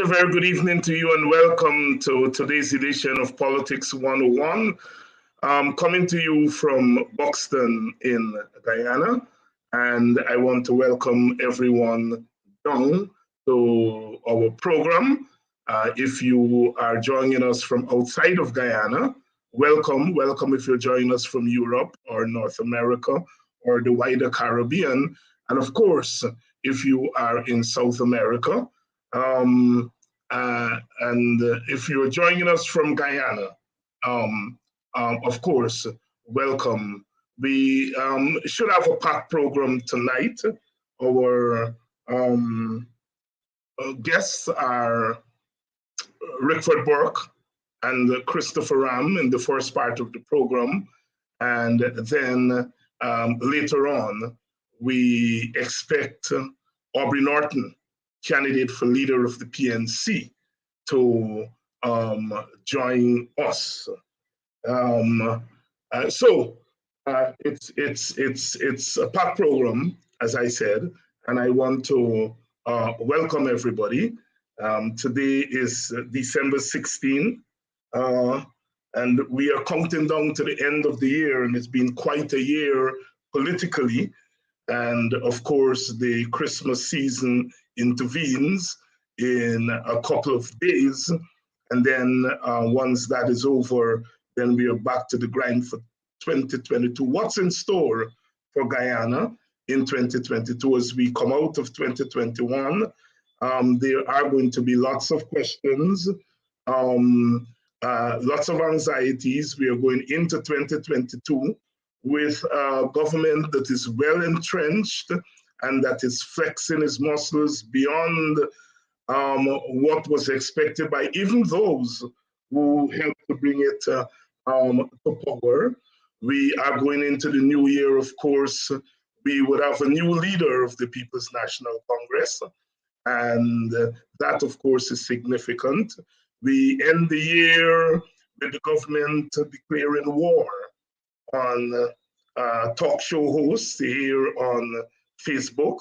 And a very good evening to you, and welcome to today's edition of Politics 101. Coming to you from Buxton in Guyana. And I want to welcome everyone down to our program. If you are joining us from outside of Guyana, welcome. Welcome if you're joining us from Europe or North America or the wider Caribbean. And of course, if you are in South America, and if you're joining us from Guyana, of course, welcome. We should have a packed program tonight. Our guests are Rickford Burke and Christopher Ram in the first part of the program. And then later on, we expect Aubrey Norton, candidate for leader of the PNC, to join us. So it's a packed program, as I said, and I want to welcome everybody. Today is December 16, and we are counting down to the end of the year, and it's been quite a year politically. And of course, the Christmas season intervenes in a couple of days. And then once that is over, then we are back to the grind for 2022. What's in store for Guyana in 2022 as we come out of 2021? There are going to be lots of questions, lots of anxieties. We are going into 2022 with a government that is well entrenched and that is flexing its muscles beyond what was expected by even those who helped to bring it to power. We are going into the new year, of course. We would have a new leader of the People's National Congress, and that, of course, is significant. We end the year with the government declaring war on talk show hosts here on Facebook.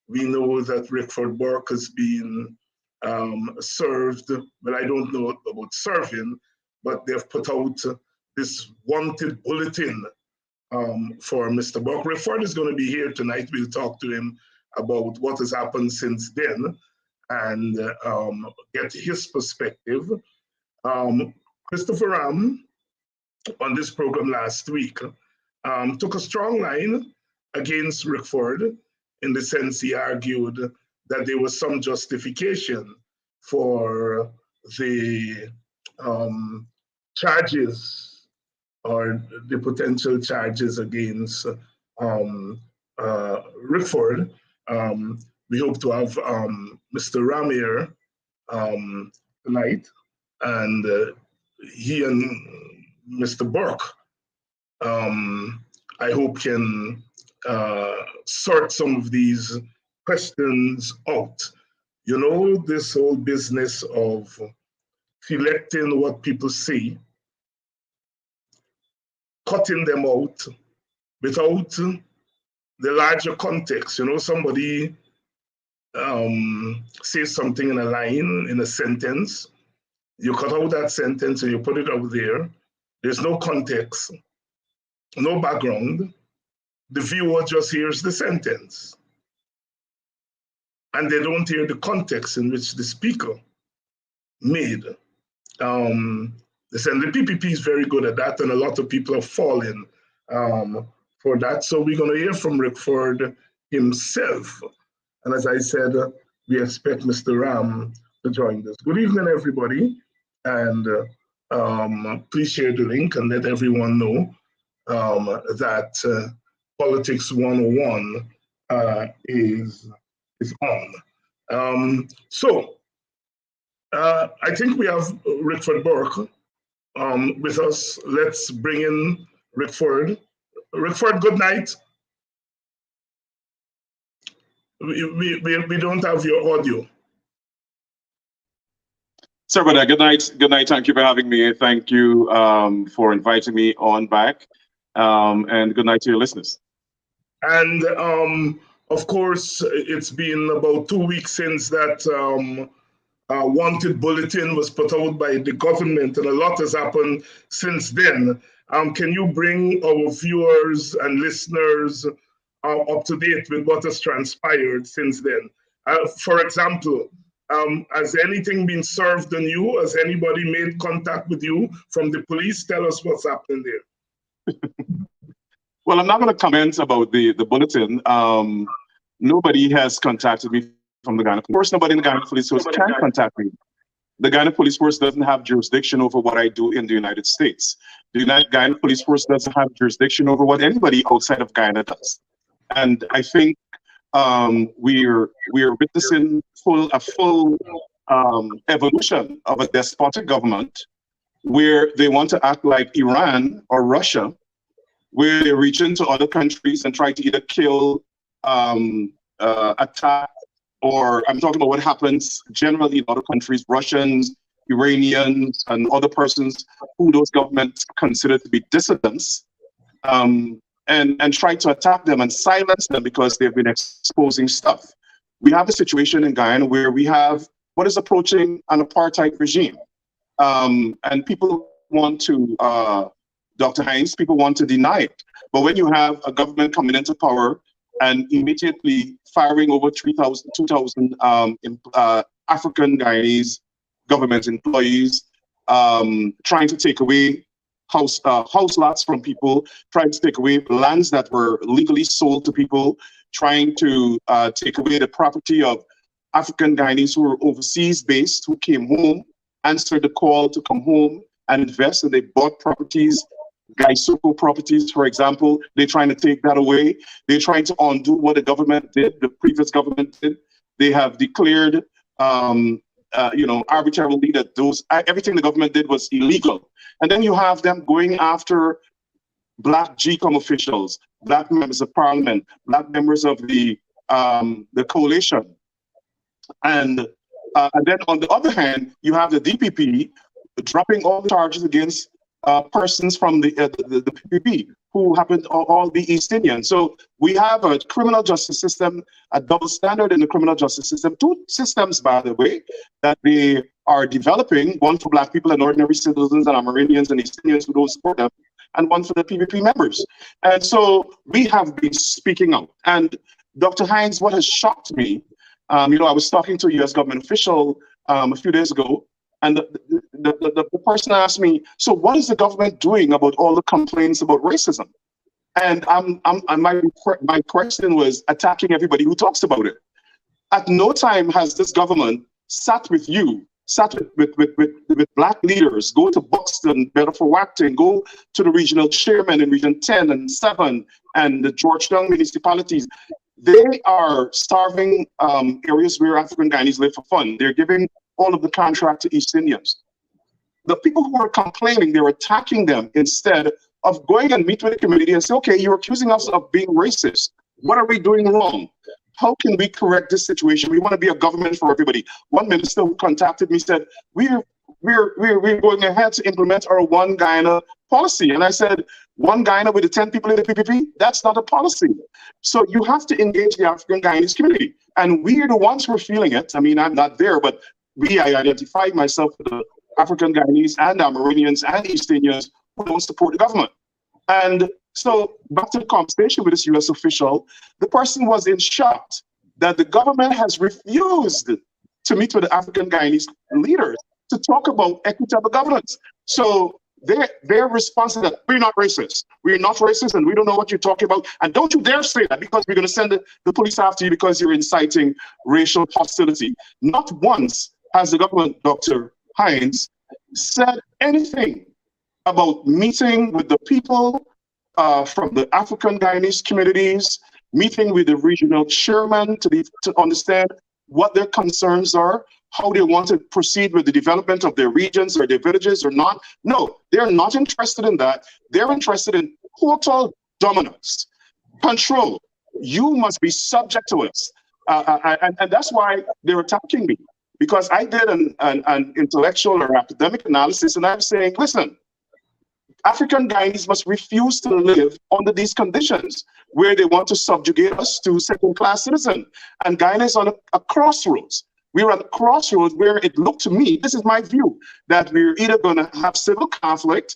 We know that Rickford Burke has been served, but I don't know about serving, but they've put out this wanted bulletin for Mr. Burke. Rickford is going to be here tonight. We'll talk to him about what has happened since then and get his perspective. Christopher Ram, on this program last week, took a strong line against Rickford in the sense he argued that there was some justification for the charges or the potential charges against Rickford. We hope to have Mr. Ram here tonight, and he and Mr. Burke, I hope can sort some of these questions out. You know, this whole business of selecting what people say, cutting them out without the larger context. You know, somebody says something in a line, in a sentence, you cut out that sentence and you put it out there. There's no context, no background. The viewer just hears the sentence. And they don't hear the context in which the speaker made. And the PPP is very good at that, and a lot of people are falling for that. So we're going to hear from Rickford himself. And as I said, we expect Mr. Ram to join us. Good evening, everybody. And please share the link and let everyone know that Politics 101 is on. So I think we have Rickford Burke with us. Let's bring in Rickford. Rickford, good night. We don't have your audio. Sorry about that. Good night. Good night. Thank you for having me. Thank you for inviting me on back. And good night to your listeners. And of course, it's been about 2 weeks since that wanted bulletin was put out by the government, and a lot has happened since then. Can you bring our viewers and listeners up to date with what has transpired since then? For example, has anything been served on you? Has anybody made contact with you from the police? Tell us what's happening there. Well, I'm not going to comment about the bulletin. Nobody has contacted me from the Ghana Police Force. Nobody in the Ghana Police Force can contact me. The Ghana Police Force doesn't have jurisdiction over what I do in the United States. The Ghana Police Force doesn't have jurisdiction over what anybody outside of Ghana does. And I think we're witnessing a full evolution of a despotic government where they want to act like Iran or Russia, where they reach into other countries and try to either kill, attack, or I'm talking about what happens generally in other countries, Russians, Iranians, and other persons who those governments consider to be dissidents, and try to attack them and silence them because they've been exposing stuff. We have a situation in Guyana where we have what is approaching an apartheid regime. And people want to, Dr. Hines, people want to deny it. But when you have a government coming into power and immediately firing over 2,000 African Guyanese government employees, trying to take away house lots from people, trying to take away lands that were legally sold to people, trying to take away the property of African Guyanese who were overseas based, who came home, answered the call to come home and invest, and they bought properties, Gaisoko properties, for example. They're trying to take that away. They're trying to undo what the government did, the previous government did. They have declared, arbitrarily that everything the government did was illegal. And then you have them going after Black GCOM officials, Black members of parliament, Black members of the coalition. And then on the other hand, you have the DPP dropping all the charges against persons from the PPP who happen to all be East Indian. So we have a criminal justice system, a double standard in the criminal justice system, two systems, by the way, that they are developing, one for Black people and ordinary citizens and Amerindians and East Indians who don't support them, and one for the PPP members. And so we have been speaking out. And Dr. Hines, what has shocked me, I was talking to a U.S. government official a few days ago, and the person asked me, so what is the government doing about all the complaints about racism? And my question was attacking everybody who talks about it. At no time has this government sat with Black leaders, go to Buxton, Bedford Wacton, go to the regional chairman in Region 10 and 7 and the Georgetown municipalities. They are starving areas where African Guyanese live for fun. They're giving all of the contract to East Indians. The people who are complaining, they're attacking them instead of going and meet with the community and say, okay, you're accusing us of being racist. What are we doing wrong? How can we correct this situation? We want to be a government for everybody. One minister who contacted me said, we're going ahead to implement our One Guyana policy. And I said, One Guyana with the 10 people in the PPP? That's not a policy. So you have to engage the African Guyanese community. And we are the ones who are feeling it. I mean, I'm not there, but I identify myself with the African Guyanese and Amerindians and East Indians who don't support the government. And so back to the conversation with this U.S. official, the person was in shock that the government has refused to meet with the African Guyanese leaders to talk about equitable governance. So their response is that we're not racist. We're not racist and we don't know what you're talking about. And don't you dare say that because we're going to send the police after you because you're inciting racial hostility. Not once has the government, Dr. Hines, said anything about meeting with the people from the African Guyanese communities, meeting with the regional chairman to understand what their concerns are, how they want to proceed with the development of their regions or their villages or not. No, they're not interested in that. They're interested in total dominance, control. You must be subject to us. And that's why they're attacking me, because I did an intellectual or academic analysis, and I'm saying, listen, African Guyanese must refuse to live under these conditions where they want to subjugate us to second-class citizens. And Guyana is on a crossroads. we're at a crossroads where it looked to me, this is my view, that we're either going to have civil conflict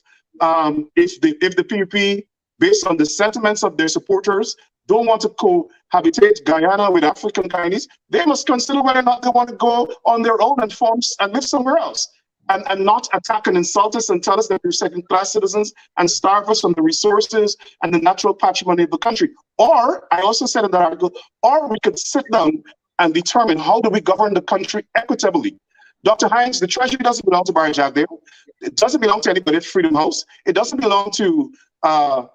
if the PPP, based on the sentiments of their supporters, don't want to cohabitate Guyana with African Guyanese. They must consider whether or not they want to go on their own and form and live somewhere else, and not attack and insult us and tell us that we're second-class citizens and starve us from the resources and the natural patrimony of the country. Or, I also said in the article, or we could sit down and determine how do we govern the country equitably. Dr. Hines, the treasury doesn't belong to Barry Jagdale. It doesn't belong to anybody at Freedom House. It doesn't belong to our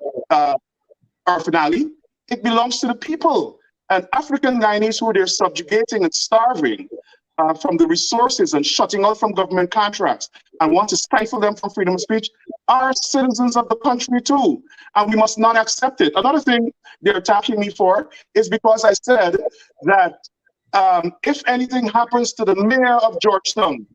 finale. It belongs to the people. And African Guyanese who they're subjugating and starving from the resources and shutting out from government contracts and want to stifle them from freedom of speech are citizens of the country too. And we must not accept it. Another thing they're attacking me for is because I said that if anything happens to the mayor of Georgetown,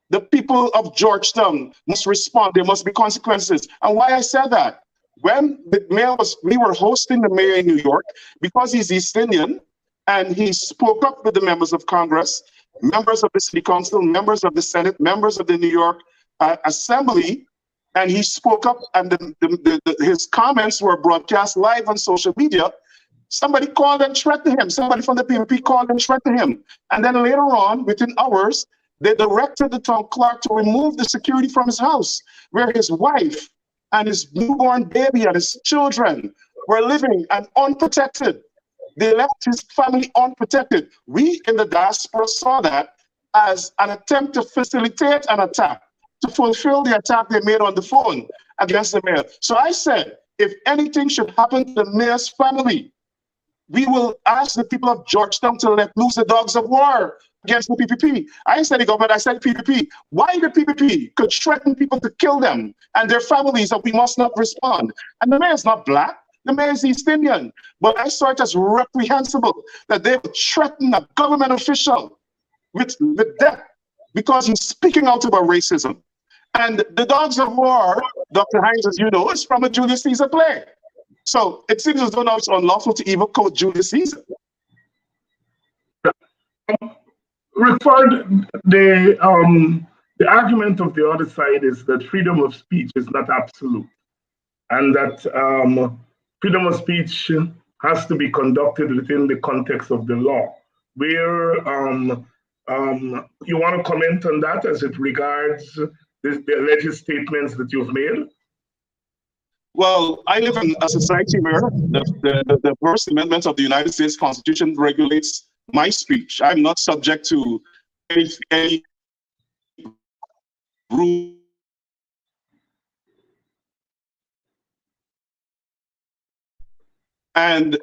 the people of Georgetown must respond. There must be consequences. And why I said that? When the mayor we were hosting the mayor in New York, because he's East Indian, and he spoke up with the members of Congress, members of the City Council, members of the Senate, members of the New York Assembly, and he spoke up, and his comments were broadcast live on social media. Somebody called and threatened him. Somebody from the PPP called and threatened him. And then later on, within hours, they directed the town clerk to remove the security from his house, where his wife and his newborn baby and his children were living and unprotected. They left his family unprotected. We in the diaspora saw that as an attempt to facilitate an attack, to fulfill the attack they made on the phone against the mayor. So I said, if anything should happen to the mayor's family, we will ask the people of Georgetown to let loose the dogs of war against the PPP. I said the government, I said PPP. Why the PPP could threaten people to kill them and their families, and we must not respond? And the mayor is not black, the mayor is East Indian. But I saw it as reprehensible that they would threaten a government official with death because he's speaking out about racism. And the dogs of war, Dr. Hines, as you know, is from a Julius Caesar play. So it seems as though now it's unlawful to even quote Julius Caesar. Referred, the argument of the other side is that freedom of speech is not absolute, and that freedom of speech has to be conducted within the context of the law. Where you want to comment on that as it regards the alleged statements that you've made? Well, I live in a society where the First Amendment of the United States Constitution regulates my speech. I'm not subject to any rule. And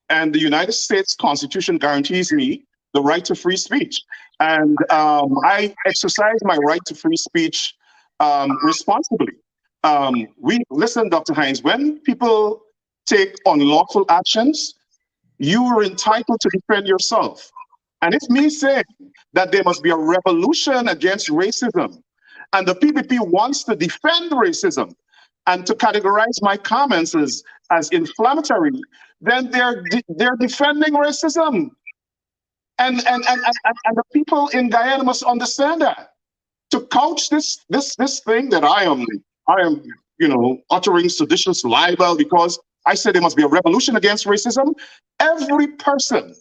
the United States Constitution guarantees me the right to free speech. And I exercise my right to free speech responsibly. Listen, Dr. Hines, when people take unlawful actions, you are entitled to defend yourself. And it's me saying that there must be a revolution against racism, and the PPP wants to defend racism and to categorize my comments as inflammatory, then they're defending racism. And the people in Guyana must understand that. To couch this thing that I am, uttering seditious libel because I said there must be a revolution against racism. Every person,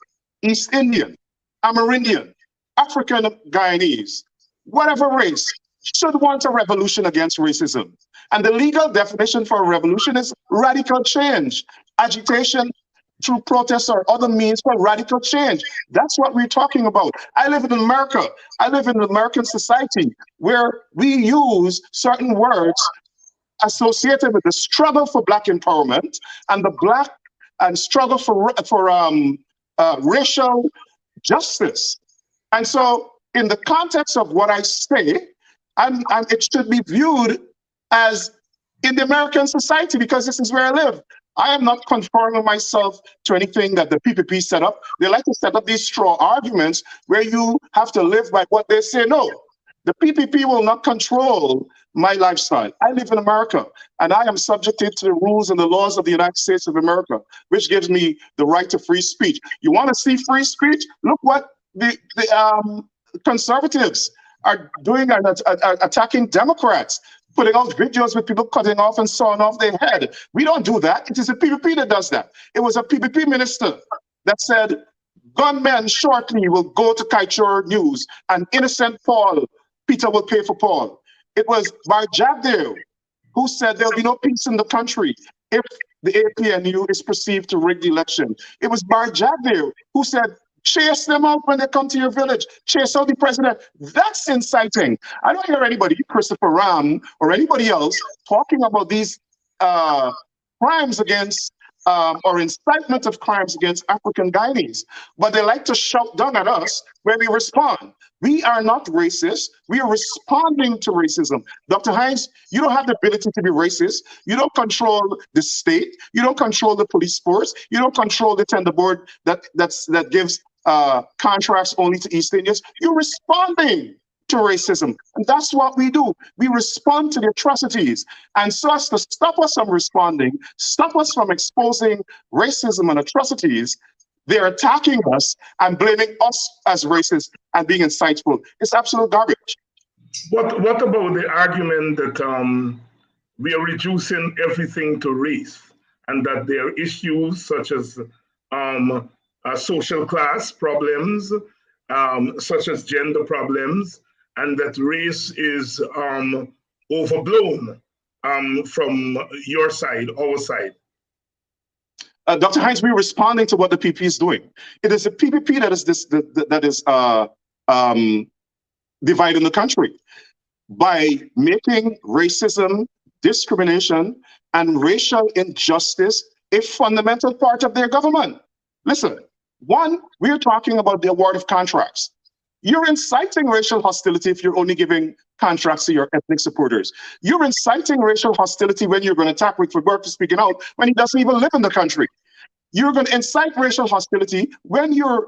East Indian, Amerindian, African Guyanese, whatever race, should want a revolution against racism. And the legal definition for a revolution is radical change, agitation through protests or other means for radical change. That's what we're talking about. I live in America. I live in an American society where we use certain words associated with the struggle for Black empowerment and the Black and struggle for racial justice. And so in the context of what I say, it should be viewed as in the American society because this is where I live. I am not conforming myself to anything that the PPP set up. They like to set up these straw arguments where you have to live by what they say. No, the PPP will not control my lifestyle. I live in America, and I am subjected to the rules and the laws of the United States of America, which gives me the right to free speech. You want to see free speech? Look what the conservatives are doing attacking Democrats, putting out videos with people cutting off and sawing off their head. We don't do that. It is a PPP that does that. It was a PPP minister that said gunmen shortly will go to Kaichor News and innocent Paul, Peter will pay for Paul. It was Barjabdeo who said there'll be no peace in the country if the APNU is perceived to rig the election. It was Barjabdeo who said, chase them out when they come to your village. Chase out the president. That's inciting. I don't hear anybody, Christopher Ram or anybody else, talking about these crimes against or incitement of crimes against African Guyanese. But they like to shout down at us when we respond. We are not racist. We are responding to racism. Dr. Hines, you don't have the ability to be racist. You don't control the state. You don't control the police force. You don't control the tender board that gives contracts only to East Indians. You're responding to racism. And that's what we do. We respond to the atrocities. And so as to stop us from responding, stop us from exposing racism and atrocities, they're attacking us and blaming us as racist and being insightful. It's absolute garbage. What about the argument that we are reducing everything to race and that there are issues such as social class problems, such as gender problems, and that race is overblown from your side, our side? Dr. Hines, we're responding to what the PPP is doing. It is the PPP that is dividing the country by making racism, discrimination, and racial injustice a fundamental part of their government. Listen, one, we're talking about the award of contracts. You're inciting racial hostility if you're only giving contracts to your ethnic supporters. You're inciting racial hostility when you're going to attack Rick Burke for speaking out when he doesn't even live in the country. You're going to incite racial hostility when you're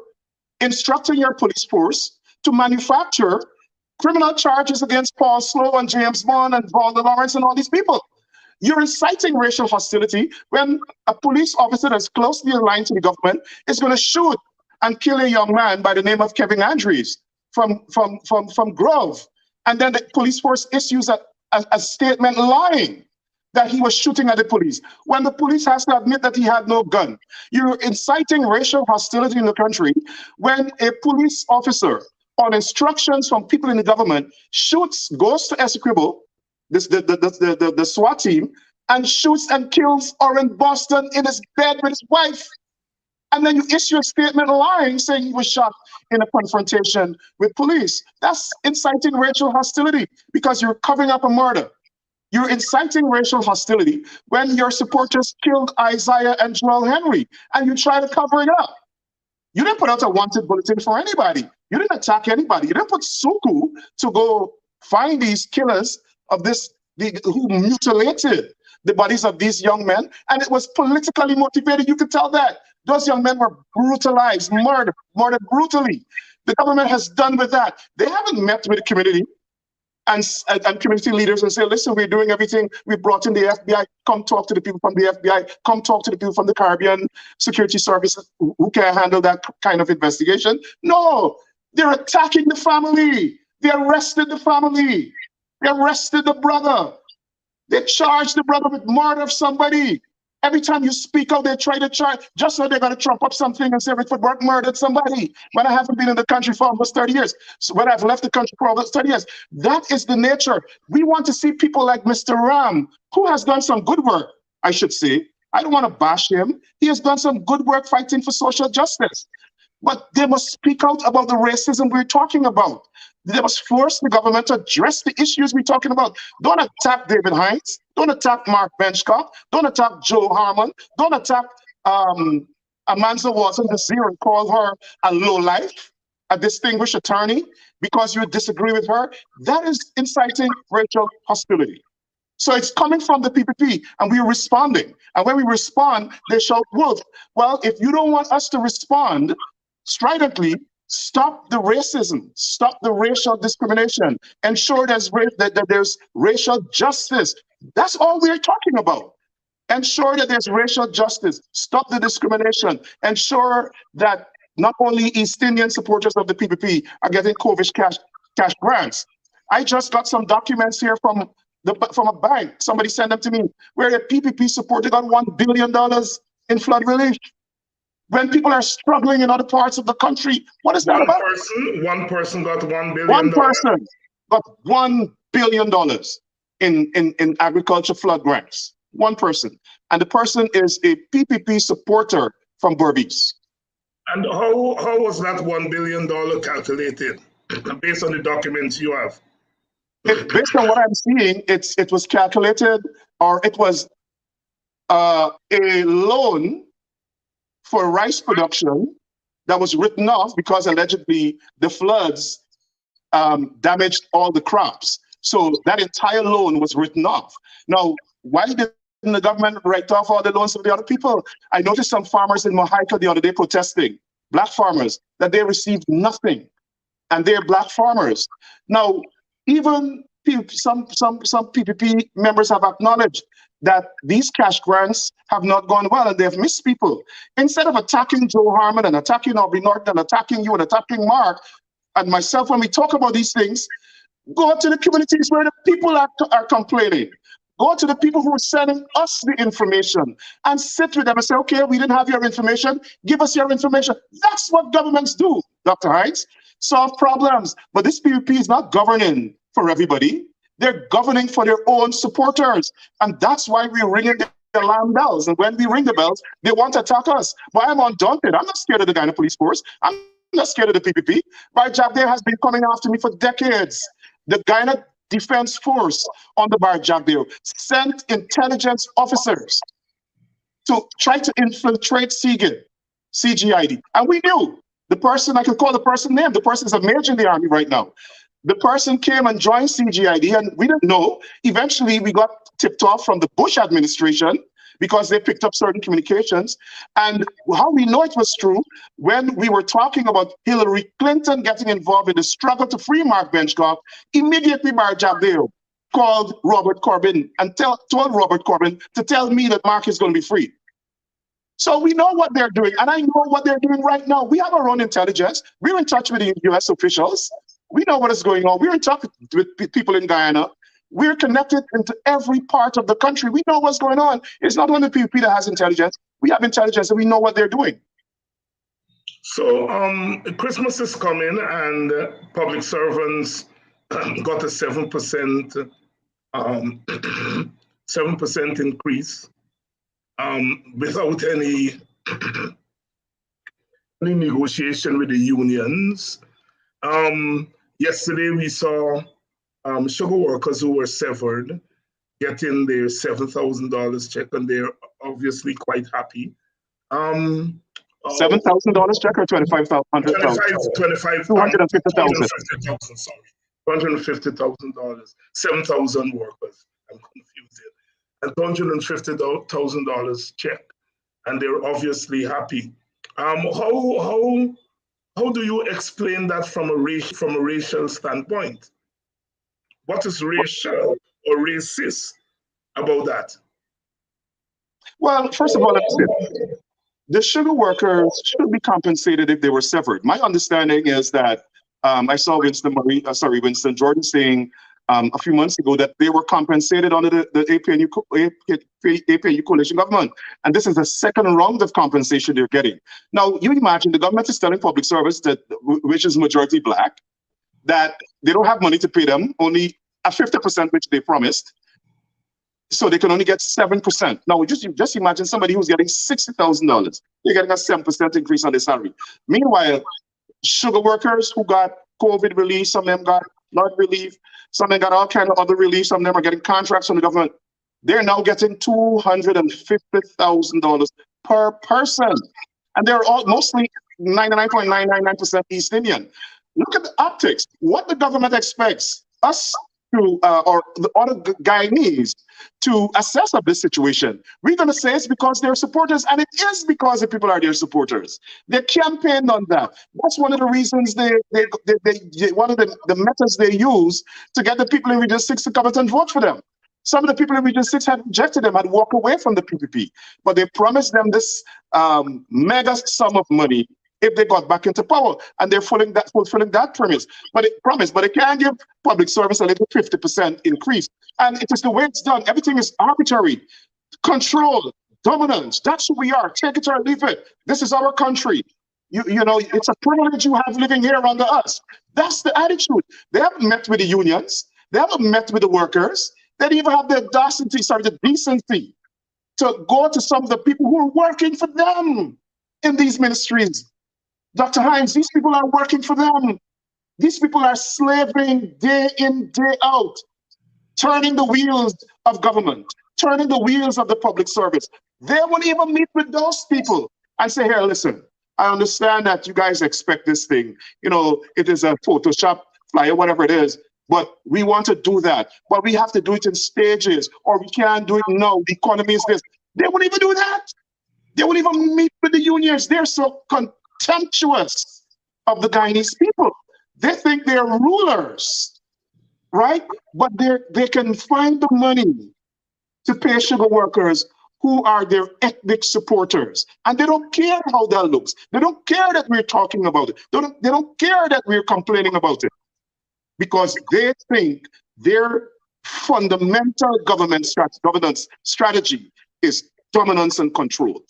instructing your police force to manufacture criminal charges against Paul Slow and James Bond and Valda Lawrence and all these people. You're inciting racial hostility when a police officer that's closely aligned to the government is going to shoot and kill a young man by the name of Kevin Andrews from Grove. And then the police force issues a statement lying that he was shooting at the police, when the police has to admit that he had no gun. You're inciting racial hostility in the country when a police officer, on instructions from people in the government, goes to Essequibo, the SWAT team, and shoots and kills Oren Boston in his bed with his wife. And then you issue a statement lying, saying he was shot in a confrontation with police. That's inciting racial hostility because you're covering up a murder. You're inciting racial hostility when your supporters killed Isaiah and Joel Henry, and you try to cover it up. You didn't put out a wanted bulletin for anybody. You didn't attack anybody. You didn't put Suku to go find these killers of who mutilated the bodies of these young men, and it was politically motivated. You could tell that. Those young men were brutalized, murdered brutally. The government has done with that. They haven't met with the community and community leaders and say, listen, we're doing everything. We brought in the FBI. Come talk to the people from the FBI. Come talk to the people from the Caribbean Security Service who can handle that kind of investigation. No, they're attacking the family. They arrested the family. They arrested the brother. They charged the brother with murder of somebody. Every time you speak out, they try to charge, just so they're going to trump up something and say Rick Burke murdered somebody, when I haven't been in the country for almost 30 years. So when I've left the country for almost 30 years. That is the nature. We want to see people like Mr. Ram, who has done some good work, I should say. I don't want to bash him. He has done some good work fighting for social justice. But they must speak out about the racism we're talking about. They must force the government to address the issues we're talking about. Don't attack David Hines. Don't attack Mark Benchcock. Don't attack Joe Harmon. Don't attack Amanza Watson this year and call her a lowlife, a distinguished attorney, because you disagree with her. That is inciting racial hostility. So it's coming from the PPP, and we're responding. And when we respond, they shout wolf. Well, if you don't want us to respond stridently, stop the racism, stop the racial discrimination, ensure that there's racial justice. That's all we're talking about. Ensure that there's racial justice, stop the discrimination, ensure that not only East Indian supporters of the PPP are getting COVID cash grants. I just got some documents here from a bank. Somebody sent them to me, where a PPP supporter got $1 billion in flood relief. When people are struggling in other parts of the country, what is that about? One person got $1 billion. One person got $1 billion in agriculture flood grants. One person. And the person is a PPP supporter from Burke. And how was that $1 billion calculated based on the documents you have? Based on what I'm seeing, it was calculated, or it was a loan for rice production that was written off because allegedly the floods damaged all the crops. So that entire loan was written off. Now, why didn't the government write off all the loans of the other people? I noticed some farmers in Mohica the other day protesting, black farmers, that they received nothing, and they're black farmers. Now, even some PPP members have acknowledged that these cash grants have not gone well and they have missed people. Instead of attacking Joe Harmon and attacking Aubrey Norton and attacking you and attacking Mark and myself, when we talk about these things, go to the communities where the people are complaining. Go to the people who are sending us the information and sit with them and say, okay, we didn't have your information, give us your information. That's what governments do, Dr. Hines. Solve problems. But this PPP is not governing for everybody. They're governing for their own supporters. And that's why we're ringing the alarm bells. And when we ring the bells, they want to attack us. But I'm undaunted. I'm not scared of the Guyana Police Force. I'm not scared of the PPP. Bar Jagdeo has been coming after me for decades. The Guyana Defense Force on the Bar Jagdeo sent intelligence officers to try to infiltrate CGID. And we knew the person, I could call the person name, the person is a major in the army right now. The person came and joined CGID, and we didn't know. Eventually, we got tipped off from the Bush administration because they picked up certain communications. And how we know it was true, when we were talking about Hillary Clinton getting involved in the struggle to free Mark Benchcoff, immediately Bar Jagdeo called Robert Corbyn and told Robert Corbyn to tell me that Mark is going to be free. So we know what they're doing, and I know what they're doing right now. We have our own intelligence. We're in touch with the US officials. We know what is going on. We're in touch with people in Guyana. We're connected into every part of the country. We know what's going on. It's not only PPP that has intelligence. We have intelligence and we know what they're doing. So Christmas is coming and public servants got a 7% 7% increase without any negotiation with the unions. Yesterday we saw sugar workers who were severed getting their $7,000 check, and they're obviously quite happy. $7,000 check or $250,000? $250,000. Sorry, $250,000. 7,000 workers. I'm confused. And $250,000 check, and they're obviously happy. How do you explain that from a racial standpoint? What is racial or racist about that? Well, first of all, the sugar workers should be compensated if they were severed. My understanding is that I saw Winston Jordan saying a few months ago that they were compensated under the APNU coalition government. And this is the second round of compensation they're getting. Now, you imagine the government is telling public service, which is majority black, that they don't have money to pay them, only a 50% which they promised. So they can only get 7%. Now, just imagine somebody who's getting $60,000. They're getting a 7% increase on their salary. Meanwhile, sugar workers who got COVID relief, some of them got flood relief, some of them got all kinds of other relief, some of them are getting contracts from the government. They're now getting $250,000 per person. And they're all mostly 99.999% East Indian. Look at the optics. What the government expects us to, or the other Guyanese, to assess of this situation. We're going to say it's because they're supporters, and it is because the people are their supporters. They campaigned on that. That's one of the reasons one of the methods they use to get the people in Region 6 to come out and vote for them. Some of the people in Region 6 had rejected them, had walked away from the PPP, but they promised them this mega sum of money if they got back into power, and they're fulfilling that promise. But they can't give public service a little 50% increase. And it is the way it's done. Everything is arbitrary. Control, dominance. That's who we are. Take it or leave it. This is our country. You know, it's a privilege you have living here under us. That's the attitude. They haven't met with the unions. They haven't met with the workers. They didn't even have the decency to go to some of the people who are working for them in these ministries. Dr. Hines, these people are working for them. These people are slaving day in, day out, turning the wheels of government, turning the wheels of the public service. They won't even meet with those people and say, here, listen, I understand that you guys expect this thing. You know, it is a Photoshop flyer, whatever it is, but we want to do that. But we have to do it in stages, or we can't do it now. The economy is this. They won't even do that. They won't even meet with the unions. They're so contemptuous of the Guyanese people. They think they're rulers, right? But they can find the money to pay sugar workers who are their ethnic supporters. And they don't care how that looks. They don't care that we're talking about it. They don't care that we're complaining about it. Because they think their fundamental governance strategy is dominance and control.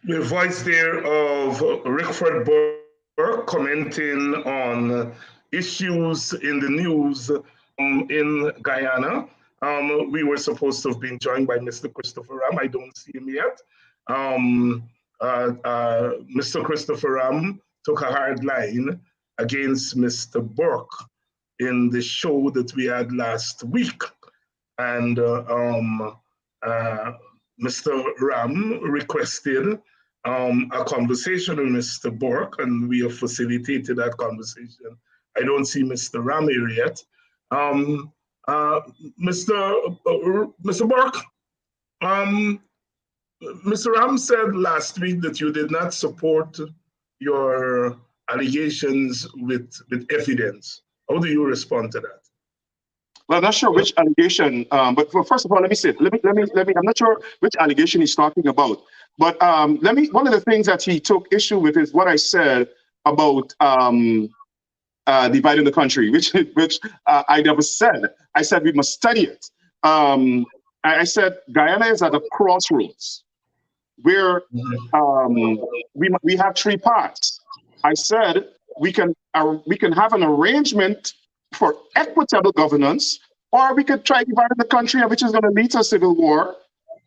The voice there of Rickford Burke commenting on issues in the news in Guyana. We were supposed to have been joined by Mr. Christopher Ram. I don't see him yet. Mr. Christopher Ram took a hard line against Mr. Burke in the show that we had last week. And Mr. Ram requested a conversation with Mr. Burke, and we have facilitated that conversation. I don't see Mr. Ram here yet. Mr. Burke, Mr. Ram said last week that you did not support your allegations with evidence. How do you respond to that? Well, I'm not sure which allegation, but first of all, let me say, let me. I'm not sure which allegation he's talking about. But one of the things that he took issue with is what I said about dividing the country, which I never said. I said we must study it. I said Guyana is at a crossroads where we have three parts. I said we can have an arrangement for equitable governance, or we could try dividing the country, which is going to lead to a civil war,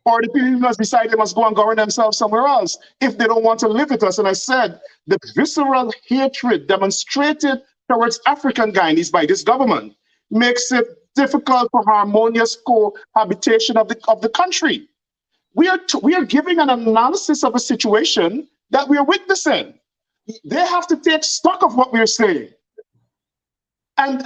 or the people must decide they must go and govern themselves somewhere else if they don't want to live with us. And I said the visceral hatred demonstrated towards African Guyanese by this government makes it difficult for harmonious cohabitation of the country. We are giving an analysis of a situation that we are witnessing. They have to take stock of what we're saying. And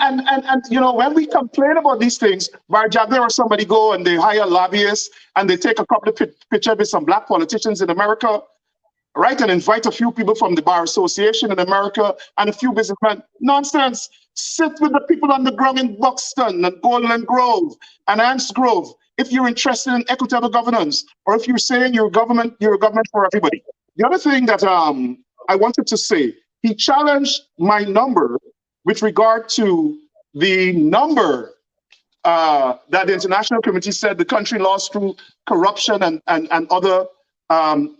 you know, when we complain about these things, Barjagler or somebody go and they hire lobbyists and they take a couple of pictures with some black politicians in America, right, and invite a few people from the Bar Association in America and a few businessmen. Nonsense. Sit with the people on the ground in Buxton and Golden Grove and Ants Grove if you're interested in equitable governance, or if you're saying you're a government for everybody. The other thing that I wanted to say, he challenged my number with regard to the number that the international committee said the country lost through corruption and other on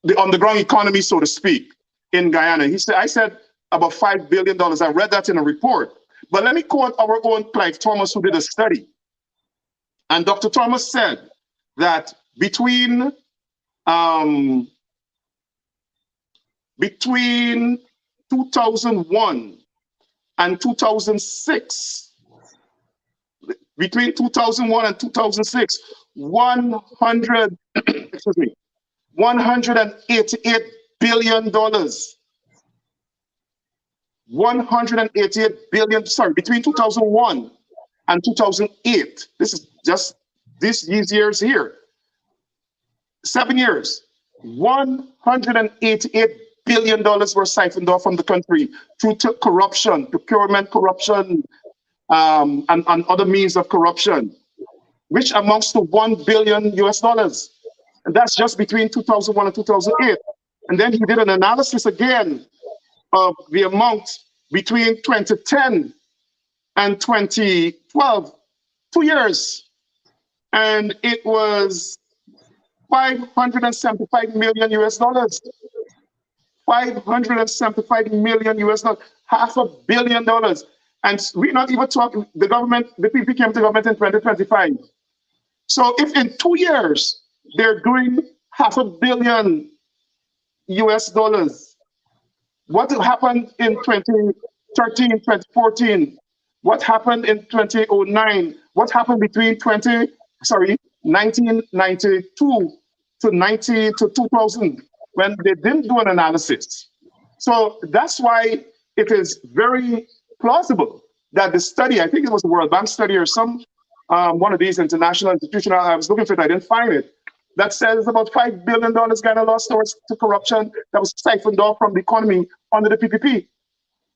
the underground economy, so to speak, in Guyana. I said about $5 billion. I read that in a report. But let me quote our own Clive Thomas, who did a study. And Dr. Thomas said that between 2001 and 2006, between 2001 and 2006, $188 billion. 188 billion, sorry, between 2001 and 2008. This is just these years here. 7 years. $188 billion were siphoned off from the country through corruption, procurement corruption, and other means of corruption, which amounts to $1 billion US. And that's just between 2001 and 2008. And then he did an analysis again of the amount between 2010 and 2012, 2 years. And it was 575 million US dollars. 575 million US dollars, $500 million. And we're not even talking, the government, the PPP came to government in 2025. So if in 2 years, they're doing $500 million US dollars, what happened in 2013, 2014? What happened in 2009? What happened between 1992 to 2000 when they didn't do an analysis? So that's why it is very plausible that the study, I think it was a World Bank study or some one of these international institutional, I was looking for it, I didn't find it, that says about $5 billion Ghana lost to corruption that was siphoned off from the economy under the PPP.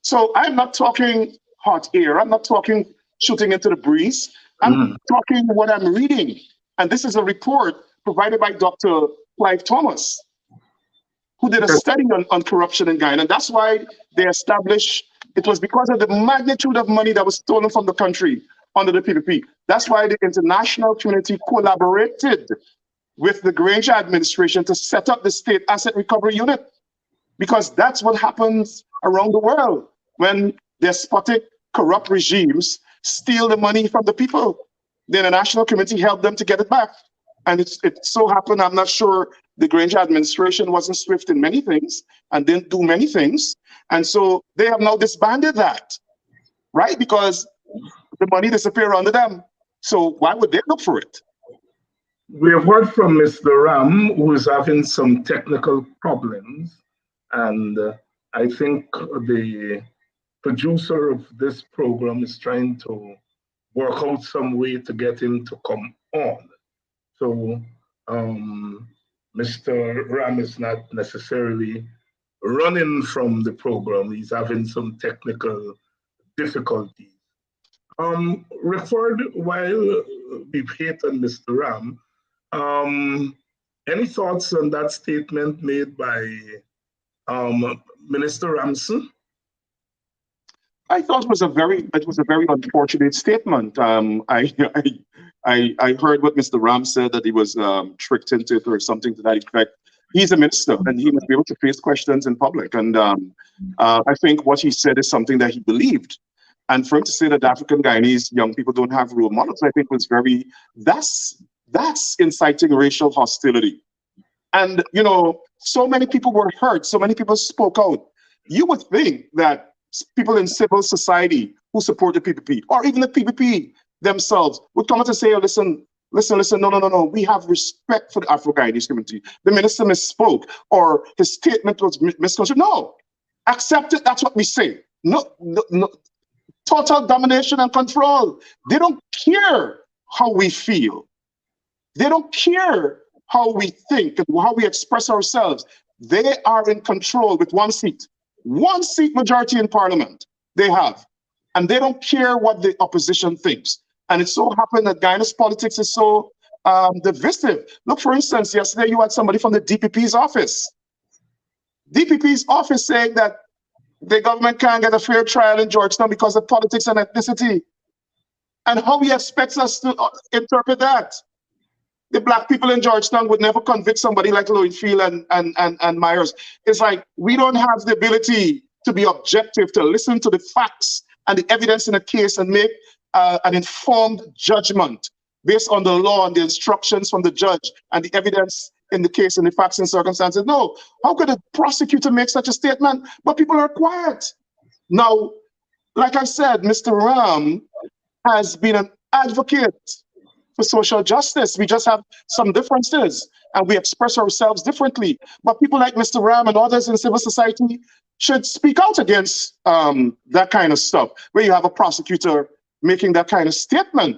So I'm not talking hot air. I'm not talking shooting into the breeze. I'm talking what I'm reading. And this is a report provided by Dr. Clive Thomas, who did a study on corruption in Ghana. And that's why they established, it was because of the magnitude of money that was stolen from the country under the PPP. That's why the international community collaborated with the Granger administration to set up the State Asset Recovery Unit, because that's what happens around the world when despotic, corrupt regimes steal the money from the people. The international community helped them to get it back. And it so happened, I'm not sure, the Granger administration wasn't swift in many things and didn't do many things. And so they have now disbanded that, right? Because the money disappeared under them. So why would they look for it? We have heard from Mr. Ram, who is having some technical problems. And I think the producer of this program is trying to work out some way to get him to come on. So Mr. Ram is not necessarily running from the program. He's having some technical difficulties. Referred, while we've hit on Mr. Ram, any thoughts on that statement made by Minister Ramson? I thought it was a very unfortunate statement. I heard what Mr. Ram said, that he was tricked into it or something to that effect. He's a minister and he must be able to face questions in public. And I think what he said is something that he believed. And for him to say that African Guyanese young people don't have role models, I think was that's inciting racial hostility. And, you know, so many people were hurt, so many people spoke out. You would think that people in civil society who support the PPP, or even the PPP themselves, would come out and say, oh, listen, no, we have respect for the Afro-Guyanese community. The minister misspoke, or his statement was misconstrued. No, accept it, that's what we say. No, total domination and control. They don't care how we feel. They don't care how we think and how we express ourselves. They are in control with one seat majority in parliament they have. And they don't care what the opposition thinks. And it so happened that Guyana's politics is so divisive. Look, for instance, yesterday you had somebody from the DPP's office. DPP's office saying that the government can't get a fair trial in Georgetown because of politics and ethnicity. And how he expects us to interpret that. The Black people in Georgetown would never convict somebody like Lloyd-Field and Myers. It's like, we don't have the ability to be objective, to listen to the facts and the evidence in a case and make an informed judgment based on the law and the instructions from the judge and the evidence in the case and the facts and circumstances. No, how could a prosecutor make such a statement? But people are quiet. Now, like I said, Mr. Ram has been an advocate for social justice. We just have some differences and we express ourselves differently. But people like Mr. Ram and others in civil society should speak out against that kind of stuff, where you have a prosecutor making that kind of statement,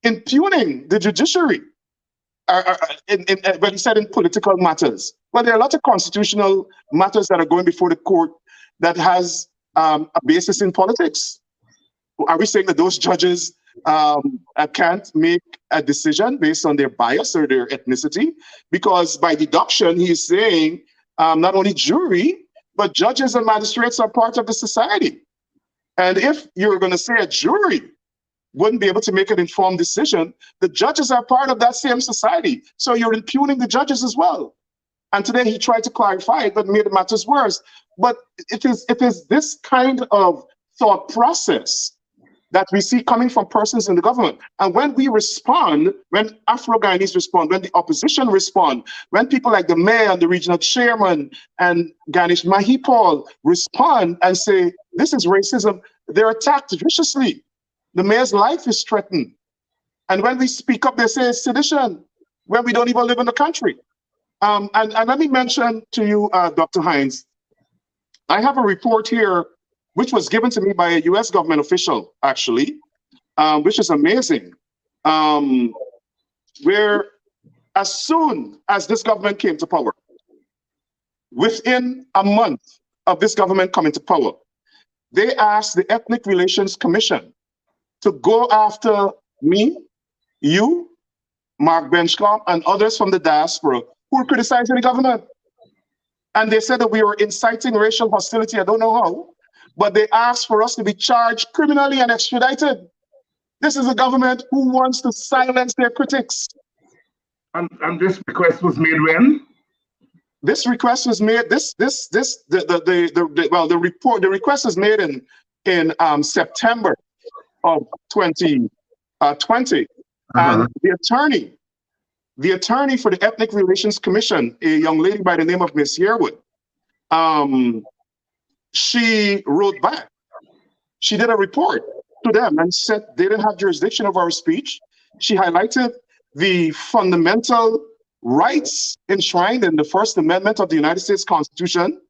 impugning the judiciary, when he said in political matters. Well, there are a lot of constitutional matters that are going before the court that has a basis in politics. Are we saying that those judges can't make a decision based on their bias or their ethnicity? Because by deduction, he's saying not only jury, but judges and magistrates are part of the society. And if you're going to say a jury wouldn't be able to make an informed decision, the judges are part of that same society. So you're impugning the judges as well. And today he tried to clarify it, but made matters worse. But it is this kind of thought process that we see coming from persons in the government. And when we respond, when Afro-Guyanese respond, when the opposition respond, when people like the mayor and the regional chairman and Ganesh Mahipal respond and say, this is racism, they're attacked viciously. The mayor's life is threatened. And when we speak up, they say it's sedition, when we don't even live in the country. And let me mention to you, Dr. Hines, I have a report here which was given to me by a US government official, actually, which is amazing, where as soon as this government came to power, within a month of this government coming to power, they asked the Ethnic Relations Commission to go after me, you, Mark Benchcomb, and others from the diaspora who were criticizing the government. And they said that we were inciting racial hostility. I don't know how, but they asked for us to be charged criminally and extradited. This is a government who wants to silence their critics. And this request was made when? This request was made. The request was made in September of 2020, and the attorney for the Ethnic Relations Commission, a young lady by the name of Miss Yearwood, she wrote back. She did a report to them and said they didn't have jurisdiction over our speech. She highlighted the fundamental rights enshrined in the First Amendment of the United States Constitution.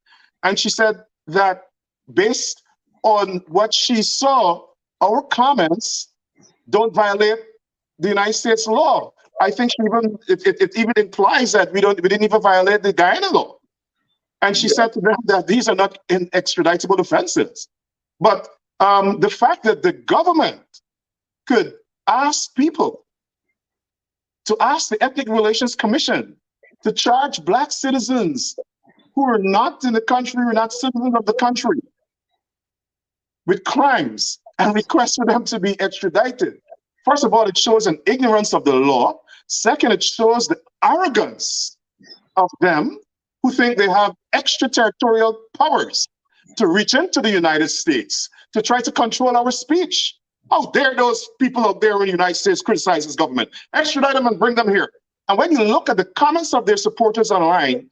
And she said that based on what she saw, our comments don't violate the United States law. I think it even implies that we didn't even violate the Guyana law. And she said to them that these are not extraditable offenses. But the fact that the government could ask people to ask the Ethnic Relations Commission to charge Black citizens who are not in the country, who are not citizens of the country, with crimes and request for them to be extradited. First of all, it shows an ignorance of the law. Second, it shows the arrogance of them who think they have extraterritorial powers to reach into the United States, to try to control our speech. How dare those people out there in the United States criticize this government? Extradite them and bring them here. And when you look at the comments of their supporters online,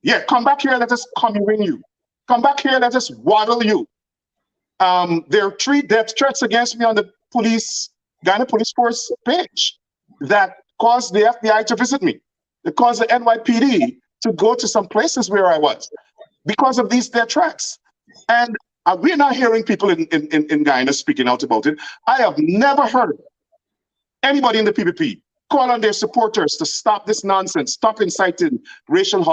yeah, come back here, let us commune you. Come back here, let us waddle you. There are 3 death threats against me on the Guyana Police Force page that caused the FBI to visit me. That caused the NYPD to go to some places where I was because of these death threats. And we're not hearing people in Guyana speaking out about it. I have never heard anybody in the PPP call on their supporters to stop this nonsense, stop inciting racial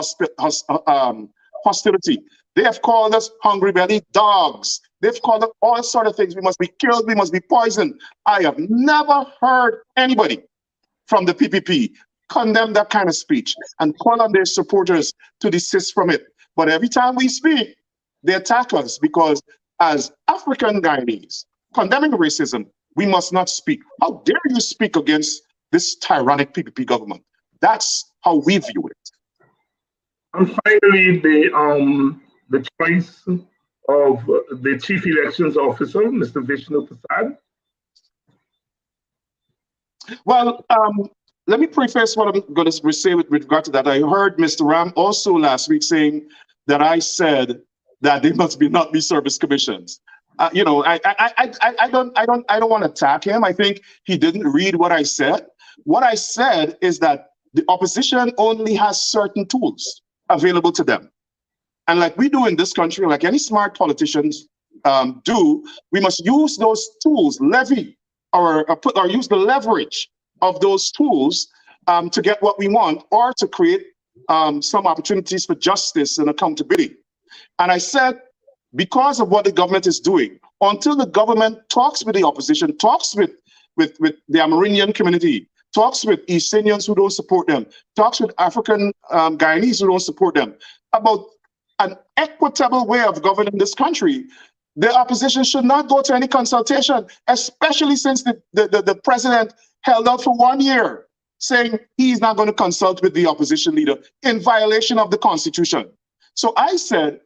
hostility. They have called us hungry belly dogs. They've called us all sorts of things. We must be killed, we must be poisoned. I have never heard anybody from the PPP condemn that kind of speech and call on their supporters to desist from it. But every time we speak, they attack us because as African Guyanese condemning racism, we must not speak. How dare you speak against this tyrannic PPP government? That's how we view it. And finally, the choice of the Chief Elections Officer, Mr. Vishnu Prasad. Well, let me preface what I'm going to say with regard to that. I heard Mr. Ram also last week saying that I said that they must not be service commissions. I don't want to attack him. I think he didn't read what I said. What I said is that the opposition only has certain tools available to them. And like we do in this country, like any smart politicians do, we must use those tools, levy or use the leverage of those tools to get what we want or to create some opportunities for justice and accountability. And I said, because of what the government is doing, until the government talks with the opposition, talks with the Amerindian community, talks with East Indians who don't support them, talks with African Guyanese who don't support them, about an equitable way of governing this country, the opposition should not go to any consultation, especially since the president held out for 1 year, saying he's not going to consult with the opposition leader in violation of the Constitution. So I said,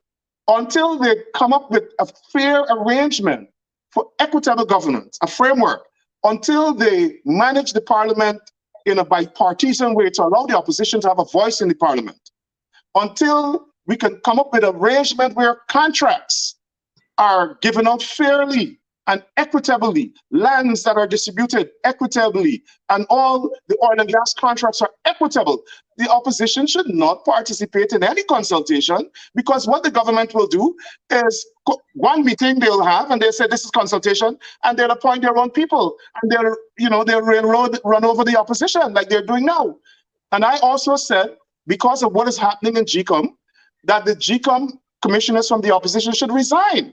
until they come up with a fair arrangement for equitable governance, a framework, until they manage the parliament in a bipartisan way to allow the opposition to have a voice in the parliament, until we can come up with an arrangement where contracts are given out fairly and equitably, lands that are distributed equitably, and all the oil and gas contracts are equitable, the opposition should not participate in any consultation, because what the government will do is one meeting they'll have and they'll say this is consultation, and they'll appoint their own people, and they'll run over the opposition like they're doing now. And I also said, because of what is happening in GCOM, that the GCOM commissioners from the opposition should resign.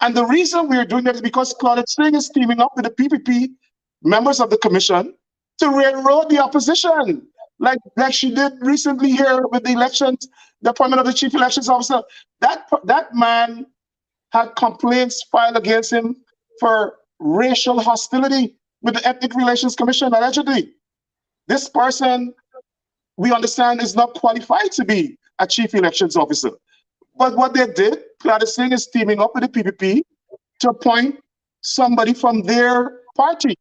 And the reason we're doing that is because Claudette Singh is teaming up with the PPP members of the commission to railroad the opposition, like she did recently here with the elections, the appointment of the chief elections officer. That man had complaints filed against him for racial hostility with the Ethnic Relations Commission, allegedly. This person, we understand, is not qualified to be a chief elections officer. But what they did, Claudette Singh is teaming up with the PPP to appoint somebody from their party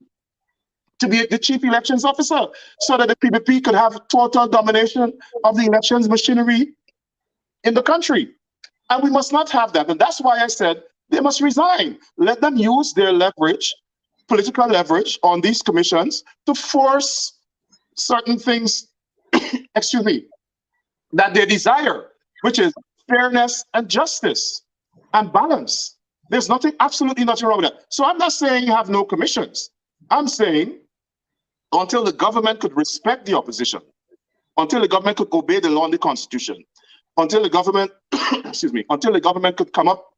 to be the chief elections officer, so that the PPP could have total domination of the elections machinery in the country. And we must not have that. And that's why I said they must resign. Let them use their leverage, political leverage on these commissions to force certain things, excuse me, that they desire, which is fairness and justice and balance. There's absolutely nothing wrong with that. So I'm not saying you have no commissions. I'm saying until the government could respect the opposition, until the government could obey the law and the Constitution, until the government, excuse me, until the government could come up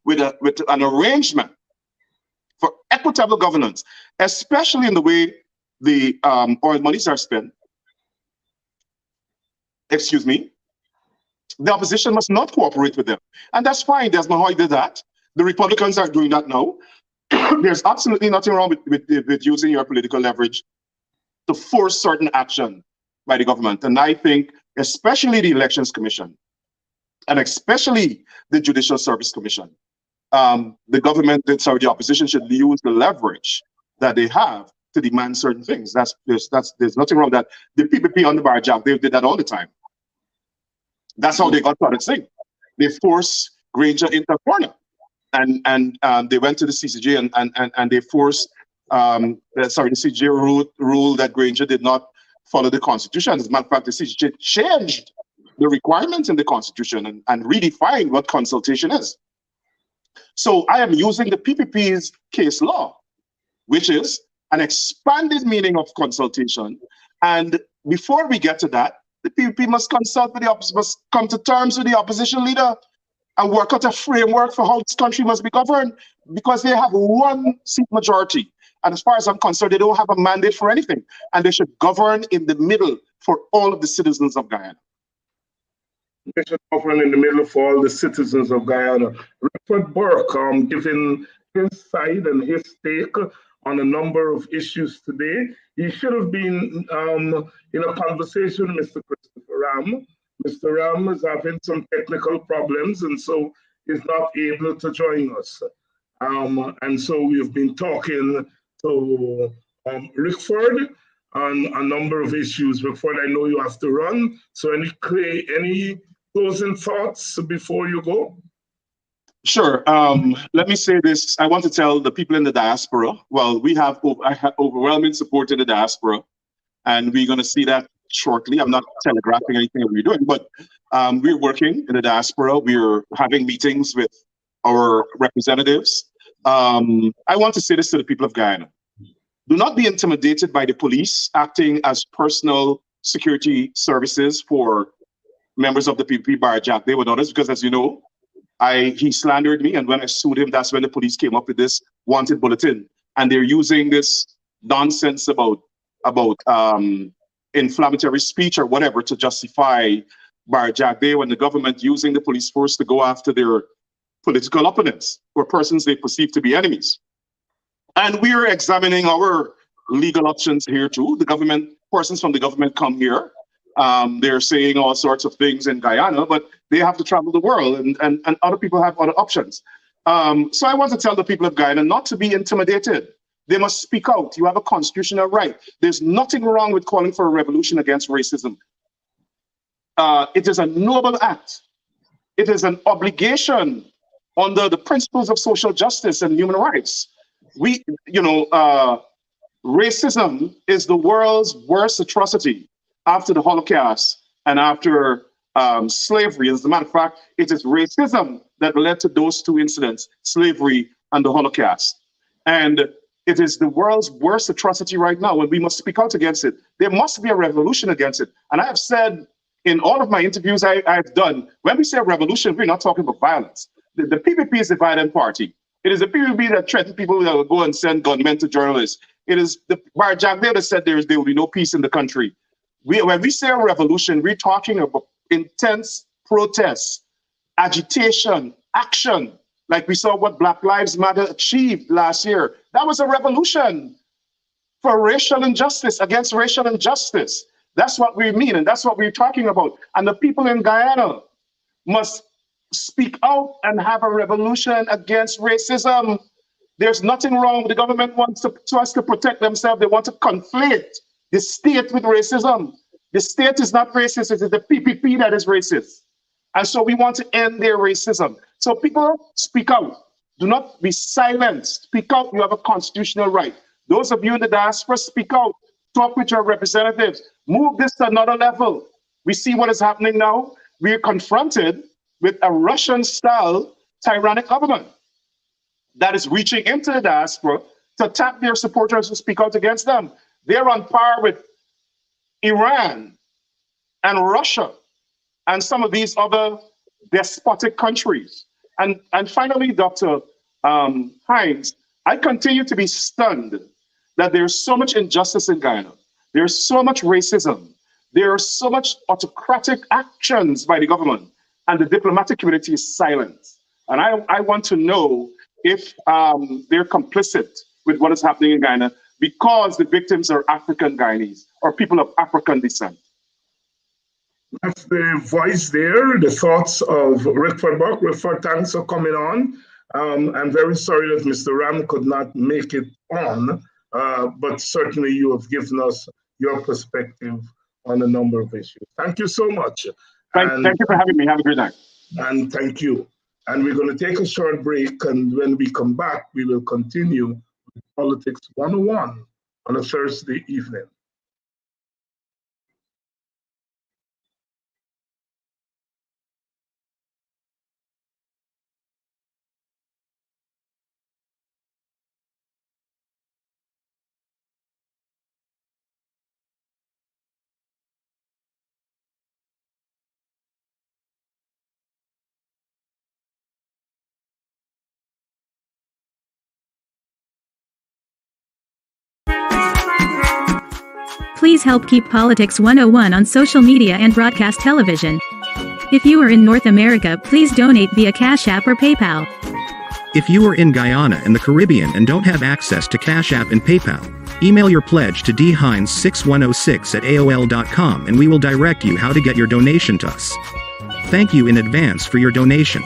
with an arrangement for equitable governance, especially in the way the oil monies are spent, excuse me, the opposition must not cooperate with them. And that's fine. Desmond Hoy did that. The Republicans are doing that now. There's absolutely nothing wrong with using your political leverage to force certain action by the government. And I think especially the Elections Commission and especially the Judicial Service Commission, the opposition should use the leverage that they have to demand certain things. There's nothing wrong with that. The PPP on the bar job, they did that all the time. That's how they got Claudette Singh. They forced Granger into a corner, and they went to the CCJ and they forced the CCJ ruled that Granger did not follow the Constitution. As a matter of fact, the CCJ changed the requirements in the Constitution and redefined what consultation is. So I am using the PPP's case law, which is an expanded meaning of consultation. And before we get to that, the PPP must consult with the opposition, must come to terms with the opposition leader and work out a framework for how this country must be governed, because they have one seat majority. And as far as I'm concerned, they don't have a mandate for anything. And they should govern in the middle for all of the citizens of Guyana. They should govern in the middle for all the citizens of Guyana. Richard Burke giving his side and his take on a number of issues today. He should have been in a conversation with Mr. Christopher Ram. Mr. Ram is having some technical problems, and so is not able to join us. And so we've been talking to Rickford on a number of issues. Rickford, I know you have to run, so any closing thoughts before you go? Sure. Let me say this. I want to tell the people in the diaspora, well, I have overwhelming support in the diaspora, and we're going to see that shortly. I'm not telegraphing anything that we're doing, but we're working in the diaspora. We're having meetings with our representatives. I want to say this to the people of Guyana. Do not be intimidated by the police acting as personal security services for members of the PPP Barajak. They were not us, because as you know, he slandered me, and when I sued him, that's when the police came up with this wanted bulletin, and they're using this nonsense about inflammatory speech or whatever to justify Barjagde and the government using the police force to go after their political opponents or persons they perceive to be enemies. And we are examining our legal options here too. The government, persons from the government come here. They're saying all sorts of things in Guyana, but they have to travel the world, and other people have other options. So I want to tell the people of Guyana not to be intimidated. They must speak out. You have a constitutional right. There's nothing wrong with calling for a revolution against racism. It is a noble act. It is an obligation under the principles of social justice and human rights. Racism is the world's worst atrocity after the Holocaust and after slavery. As a matter of fact, it is racism that led to those two incidents, slavery and the Holocaust. And it is the world's worst atrocity right now, and we must speak out against it. There must be a revolution against it. And I have said in all of my interviews I've done, when we say revolution, we're not talking about violence. The PPP is a violent party. It is the PPP that threatens people that will go and send gunmen to journalists. It is the Barjagde that said there will be no peace in the country. When we say a revolution, we're talking about intense protests, agitation, action, like we saw what Black Lives Matter achieved last year. That was a revolution for racial injustice, against racial injustice. That's what we mean, and that's what we're talking about. And the people in Guyana must speak out and have a revolution against racism. There's nothing wrong. The government wants us to protect themselves. They want to conflate the state with racism. The state is not racist. It is the PPP that is racist. And so we want to end their racism. So people, speak out. Do not be silent. Speak out. You have a constitutional right. Those of you in the diaspora, speak out. Talk with your representatives. Move this to another level. We see what is happening now. We are confronted with a Russian-style tyrannic government that is reaching into the diaspora to tap their supporters to speak out against them. They're on par with Iran and Russia and some of these other despotic countries. And finally, Dr. Hines, I continue to be stunned that there's so much injustice in Guyana. There's so much racism. There are so much autocratic actions by the government, and the diplomatic community is silent. And I want to know if they're complicit with what is happening in Guyana because the victims are African Guyanese or people of African descent. That's the voice there, the thoughts of Rickford Burke. Rickford, thanks for coming on. I'm very sorry that Mr. Ram could not make it on, but certainly you have given us your perspective on a number of issues. Thank you so much. Thank you for having me. Have a good night. And thank you. And we're going to take a short break, and when we come back, we will continue with Politics 101 on a Thursday evening. Please help keep Politics 101 on social media and broadcast television. If you are in North America, please donate via Cash App or PayPal. If you are in Guyana and the Caribbean and don't have access to Cash App and PayPal, email your pledge to dhines6106@aol.com and we will direct you how to get your donation to us. Thank you in advance for your donation.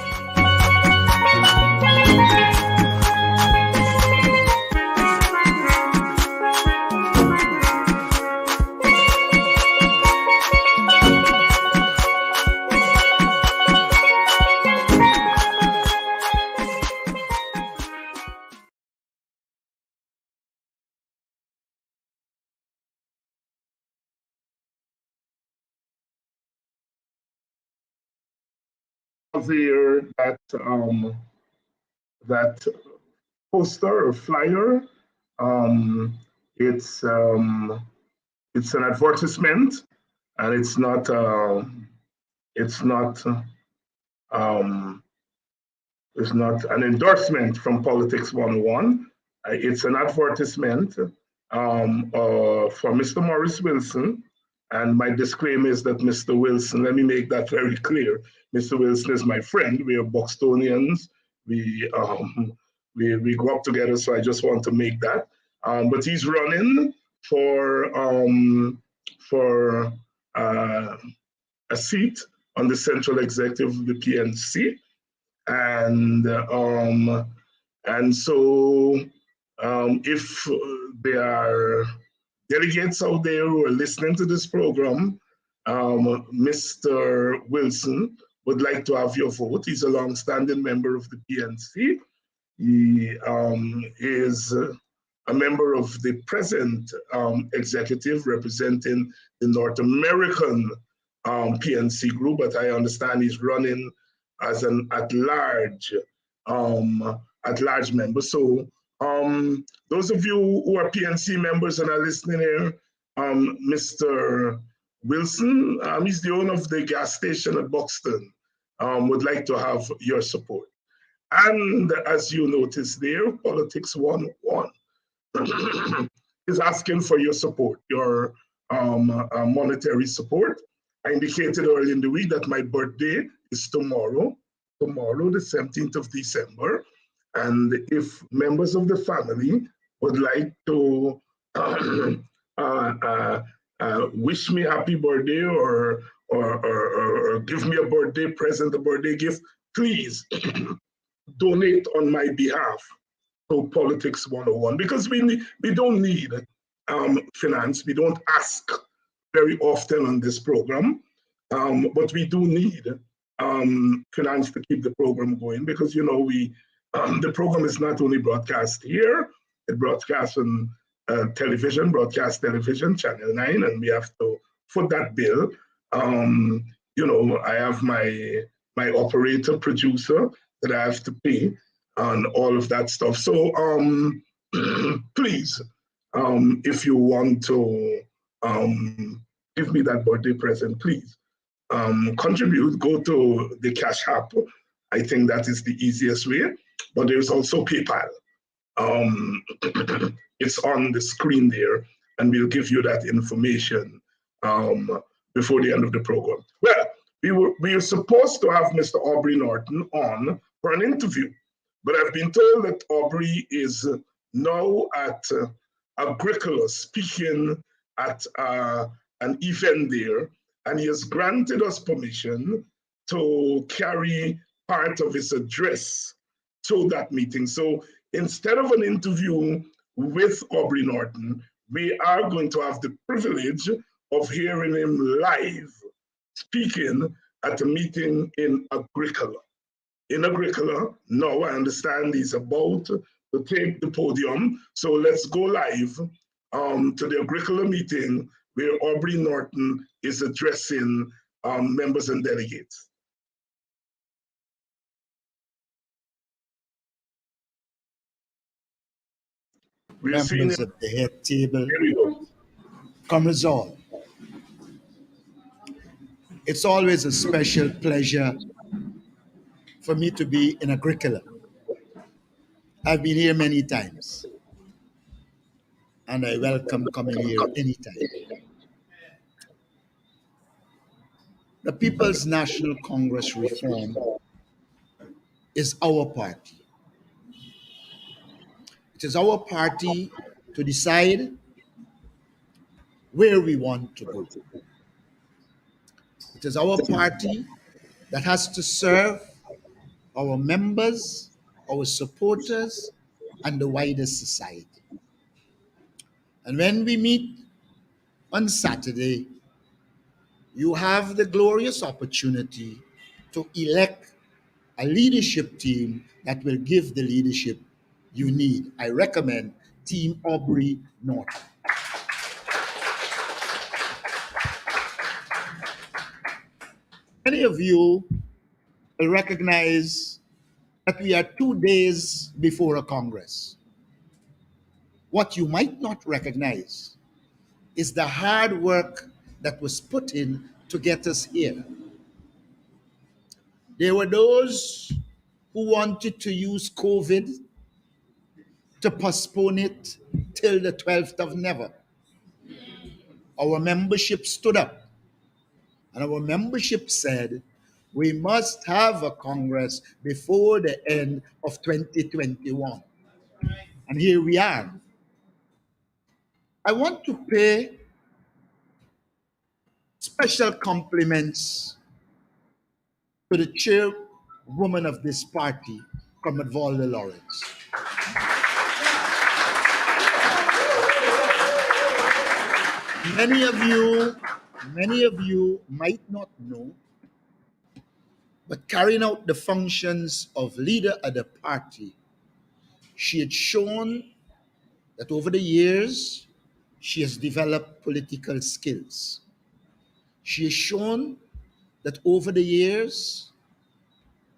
There, that poster or flyer, it's an advertisement, and it's not an endorsement from Politics 101. It's an advertisement for Mr. Maurice Wilson And my disclaimer is that Mr. Wilson, let me make that very clear. Mr. Wilson is my friend. We are Buxtonians. We grew up together, so I just want to make that. But he's running for a seat on the Central Executive of the PNC, and so if there are delegates out there who are listening to this program, Mr. Wilson would like to have your vote. He's a long-standing member of the PNC. He is a member of the present executive representing the North American PNC group, but I understand he's running as an at-large member. So those of you who are PNC members and are listening here, Mr. Wilson, he's the owner of the gas station at Buxton, would like to have your support. And as you notice there, Politics 101 is asking for your support, your monetary support. I indicated early in the week that my birthday is tomorrow, the 17th of December. And if members of the family would like to wish me happy birthday or give me a birthday present, a birthday gift, please donate on my behalf to Politics 101, because we don't need finance. We don't ask very often on this program, but we do need finance to keep the program going, because the program is not only broadcast here, it broadcasts on broadcast television, Channel 9, and we have to foot that bill. I have my operator, producer that I have to pay on all of that stuff. So please, if you want to give me that birthday present, please contribute, go to the Cash App. I think that is the easiest way, but there's also PayPal. It's on the screen there, and we'll give you that information before the end of the program. Well, we were supposed to have Mr. Aubrey Norton on for an interview, but I've been told that Aubrey is now at Agricola speaking at an event there, and he has granted us permission to carry part of his address to that meeting. So instead of an interview with Aubrey Norton, we are going to have the privilege of hearing him live speaking at a meeting in Agricola. In Agricola, now I understand he's about to take the podium. So let's go live to the Agricola meeting where Aubrey Norton is addressing members and delegates. Members of the head table, come resolve. It's always a special pleasure for me to be in Agricola. I've been here many times, and I welcome coming here anytime. The People's National Congress Reform is our party. It is our party to decide where we want to go. It is our party that has to serve our members, our supporters, and the wider society. And when we meet on Saturday, you have the glorious opportunity to elect a leadership team that will give the leadership you need. I recommend Team Aubrey Norton. Many of you will recognize that we are 2 days before a Congress. What you might not recognize is the hard work that was put in to get us here. There were those who wanted to use COVID to postpone it till the 12th of never. our membership stood up, and our membership said, we must have a Congress before the end of 2021. And here we are. I want to pay special compliments to the chairwoman of this party, Comrade Valda Lawrence. Many of you might not know, but carrying out the functions of leader of the party, she had shown that over the years, she has developed political skills. She has shown that over the years,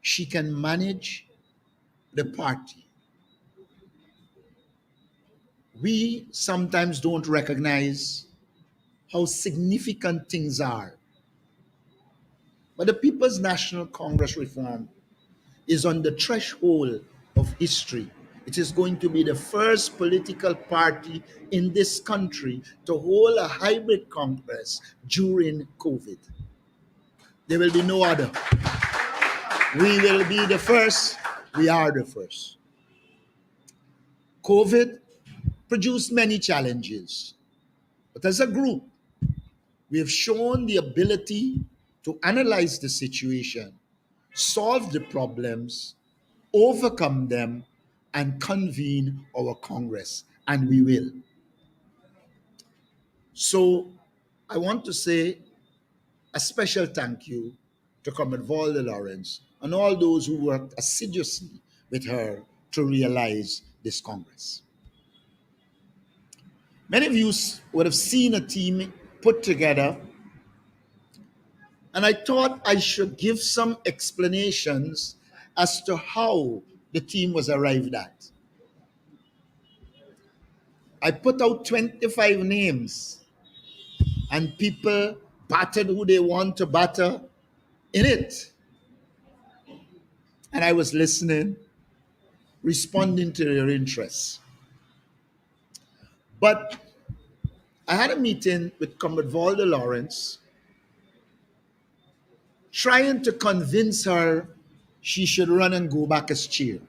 she can manage the party. We sometimes don't recognize how significant things are. But the People's National Congress reform is on the threshold of history. It is going to be the first political party in this country to hold a hybrid Congress during COVID. There will be no other. We will be the first. We are the first. COVID produced many challenges, but as a group, we have shown the ability to analyze the situation, solve the problems, overcome them, and convene our Congress, and we will. So I want to say a special thank you to Comrade Valda Lawrence and all those who worked assiduously with her to realize this Congress. Many of you would have seen a team put together, and I thought I should give some explanations as to how the team was arrived at. I put out 25 names, and people battered who they want to batter in it. And I was listening, responding to their interests. But I had a meeting with Comrade Valda Lawrence, trying to convince her she should run and go back as chair.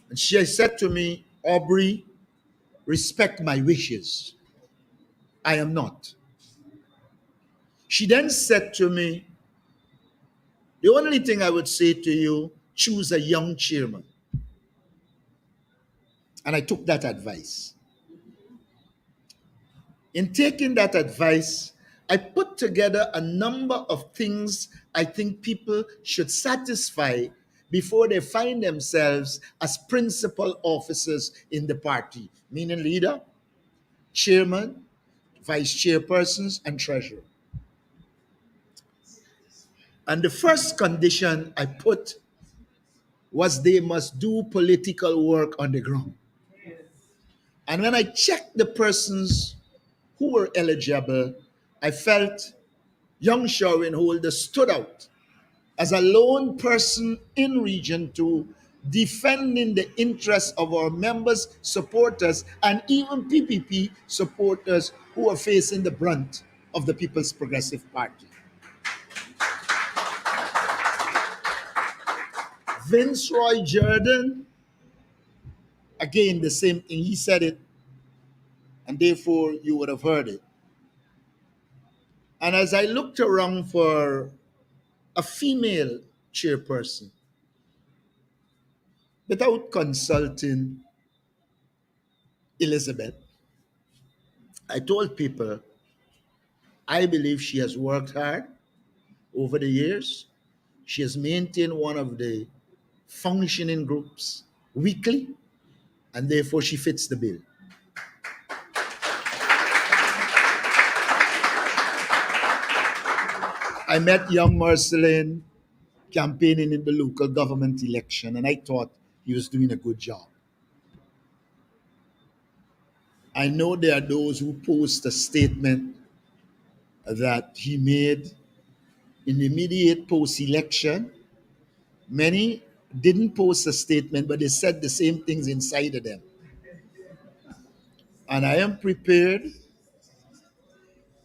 And she said to me, Aubrey, respect my wishes. I am not. She then said to me, the only thing I would say to you, choose a young chairman. And I took that advice. In taking that advice, I put together a number of things I think people should satisfy before they find themselves as principal officers in the party, meaning leader, chairman, vice chairpersons, and treasurer. And the first condition I put was they must do political work on the ground. And when I checked the persons who were eligible, I felt young Sherwin Holder stood out as a lone person in Region 2, defending the interests of our members, supporters, and even PPP supporters who are facing the brunt of the People's Progressive Party. Vince Roy Jordan, again, the same thing. He said it, and therefore you would have heard it. And as I looked around for a female chairperson, without consulting Elizabeth, I told people I believe she has worked hard over the years. She has maintained one of the functioning groups weekly, and therefore she fits the bill. I met young Marcelin campaigning in the local government election, and I thought he was doing a good job. I know there are those who post a statement that he made in the immediate post-election. Many didn't post a statement, but they said the same things inside of them. And I am prepared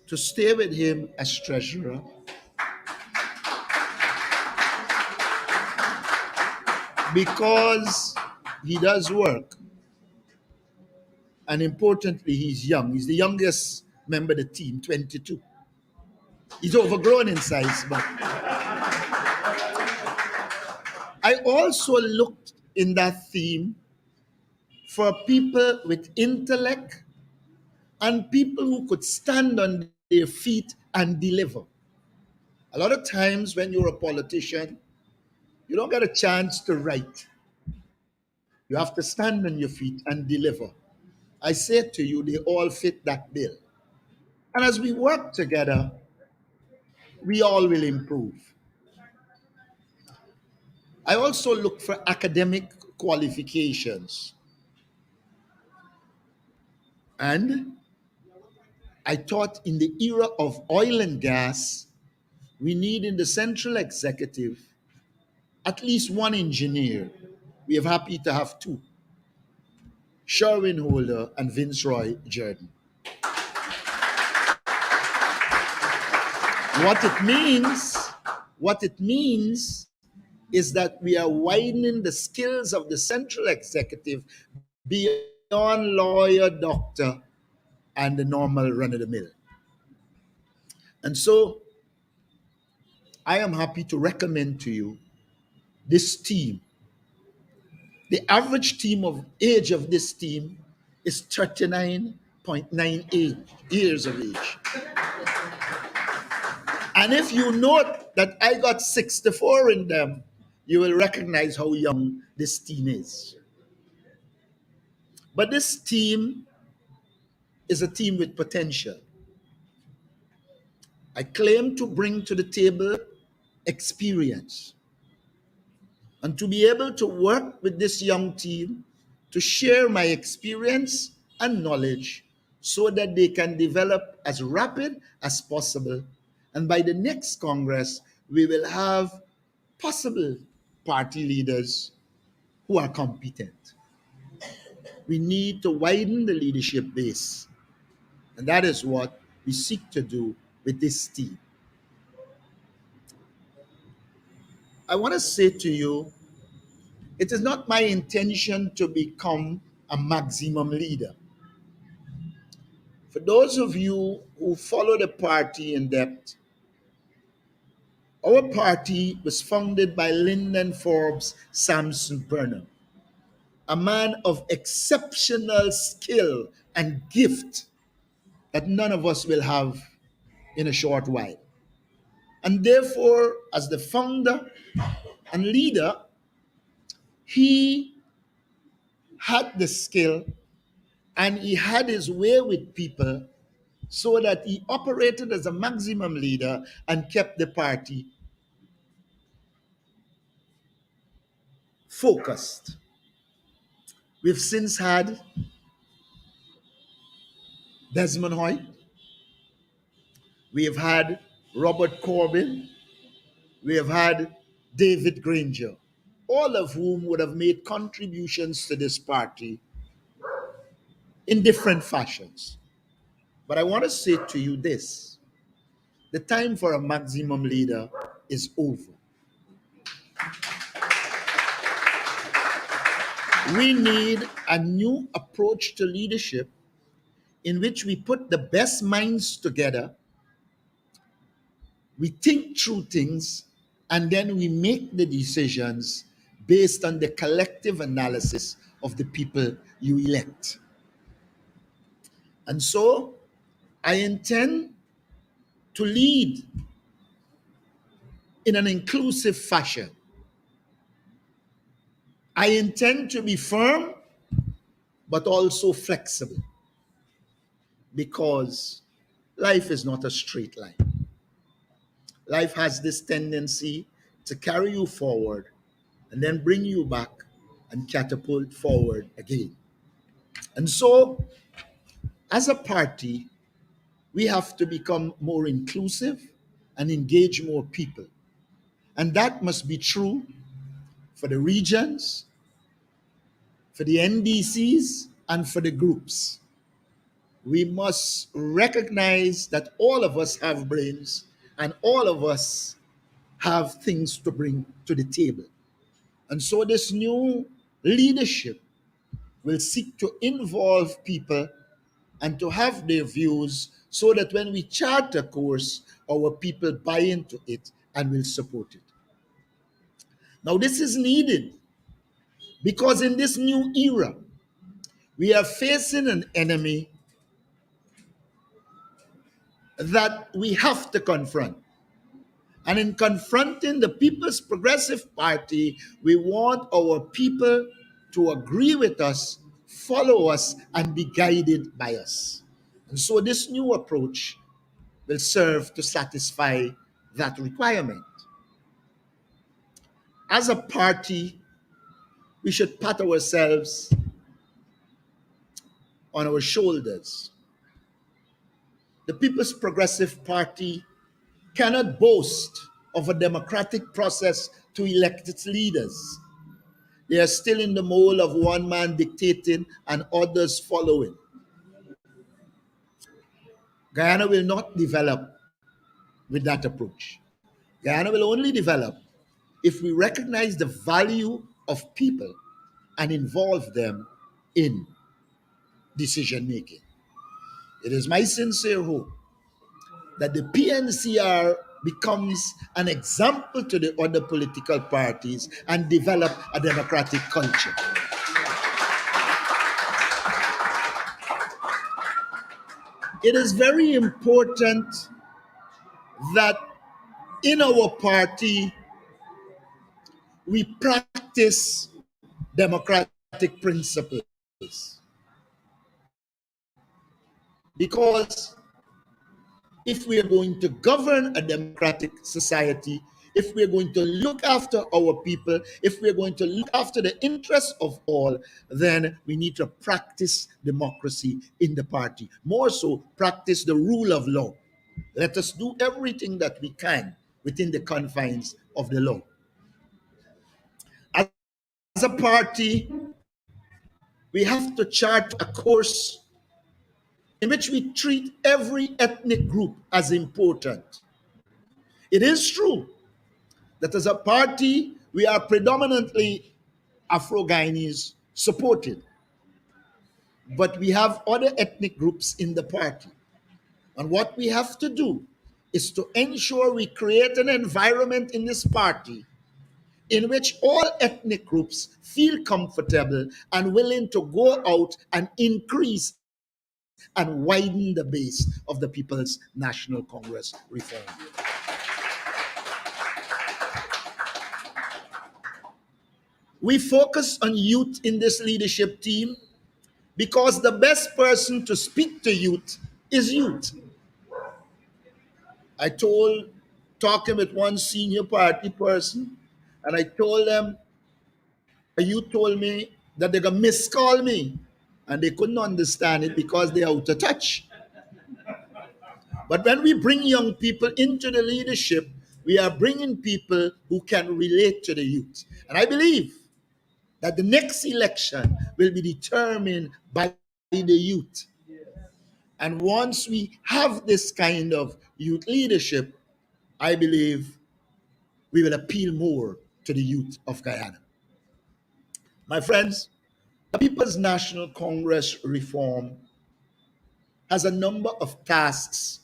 to stay with him as treasurer, because he does work, and importantly, he's young. He's the youngest member of the team, 22. He's overgrown in size, but I also looked in that theme for people with intellect and people who could stand on their feet and deliver. A lot of times when you're a politician, you don't get a chance to write. You have to stand on your feet and deliver. I say to you, they all fit that bill. And as we work together, we all will improve. I also look for academic qualifications. And I thought in the era of oil and gas, we need in the central executive at least one engineer. We are happy to have two, Sherwin Holder and Vince Roy Jordan. What it means is that we are widening the skills of the central executive beyond lawyer, doctor, and the normal run-of-the-mill. And so I am happy to recommend to you this team. The average age of this team is 39.98 years of age. And if you note that I got 64 in them, you will recognize how young this team is. But this team is a team with potential. I claim to bring to the table experience, and to be able to work with this young team to share my experience and knowledge so that they can develop as rapid as possible. And by the next Congress, we will have possible party leaders who are competent. We need to widen the leadership base. And that is what we seek to do with this team. I want to say to you, it is not my intention to become a maximum leader. For those of you who follow the party in depth, our party was founded by Lyndon Forbes Sampson Burnham, a man of exceptional skill and gift that none of us will have in a short while. And therefore, as the founder and leader, he had the skill and he had his way with people so that he operated as a maximum leader and kept the party focused. We've since had Desmond Hoyt, we have had Robert Corbyn, we have had David Granger, all of whom would have made contributions to this party in different fashions. But I want to say to you this: the time for a maximum leader is over. We need a new approach to leadership in which we put the best minds together, we think through things, and then we make the decisions based on the collective analysis of the people you elect. And so I intend to lead in an inclusive fashion. I intend to be firm, but also flexible, because life is not a straight line. Life has this tendency to carry you forward and then bring you back and catapult forward again. And so, as a party, we have to become more inclusive and engage more people. And that must be true for the regions, for the NDCs, and for the groups. we must recognize that all of us have brains and all of us have things to bring to the table. And so this new leadership will seek to involve people and to have their views so that when we chart a course, our people buy into it and will support it. Now, this is needed because in this new era, we are facing an enemy that we have to confront. And in confronting the People's Progressive Party, we want our people to agree with us, follow us, and be guided by us. And so this new approach will serve to satisfy that requirement. As a party, we should pat ourselves on our shoulders. The People's Progressive Party cannot boast of a democratic process to elect its leaders. They are still in the mold of one man dictating and others following. Guyana will not develop with that approach. Guyana will only develop if we recognize the value of people and involve them in decision making. It is my sincere hope that the PNCR becomes an example to the other political parties and develop a democratic culture. It is very important that in our party we practice democratic principles. Because if we are going to govern a democratic society, if we're going to look after our people, if we're going to look after the interests of all, then we need to practice democracy in the party. More so, practice the rule of law. Let us do everything that we can within the confines of the law. As a party, we have to chart a course in which we treat every ethnic group as important. It is true that as a party, we are predominantly Afro-Guyanese supported, but we have other ethnic groups in the party. And what we have to do is to ensure we create an environment in this party in which all ethnic groups feel comfortable and willing to go out and increase and widen the base of the People's National Congress reform. We focus on youth in this leadership team because the best person to speak to youth is youth. Talking with one senior party person, and I told them, you told me that they're going to miscall me, and they couldn't understand it because they're out of touch. But when we bring young people into the leadership, we are bringing people who can relate to the youth. And I believe that the next election will be determined by the youth. And once we have this kind of youth leadership, I believe we will appeal more to the youth of Guyana. My friends, the People's National Congress reform has a number of tasks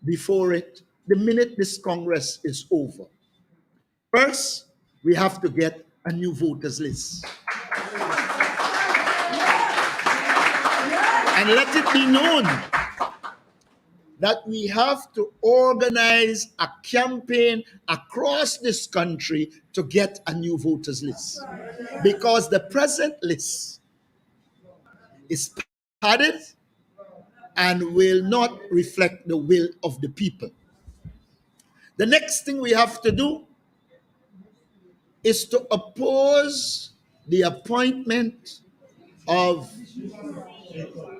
before it the minute this Congress is over. First, we have to get a new voters list. And let it be known that we have to organize a campaign across this country to get a new voters list. Because the present list is padded and will not reflect the will of the people. The next thing we have to do is to oppose the appointment of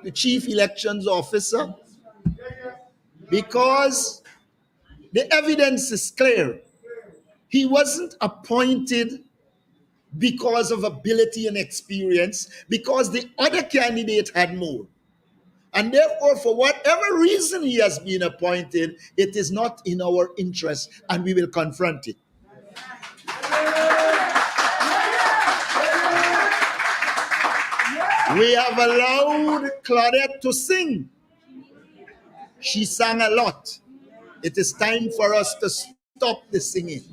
the chief elections officer, because the evidence is clear. He wasn't appointed because of ability and experience, because the other candidate had more. And therefore, for whatever reason he has been appointed, it is not in our interest, and we will confront it. We have allowed Claudette to sing. She sang a lot. It is time for us to stop the singing.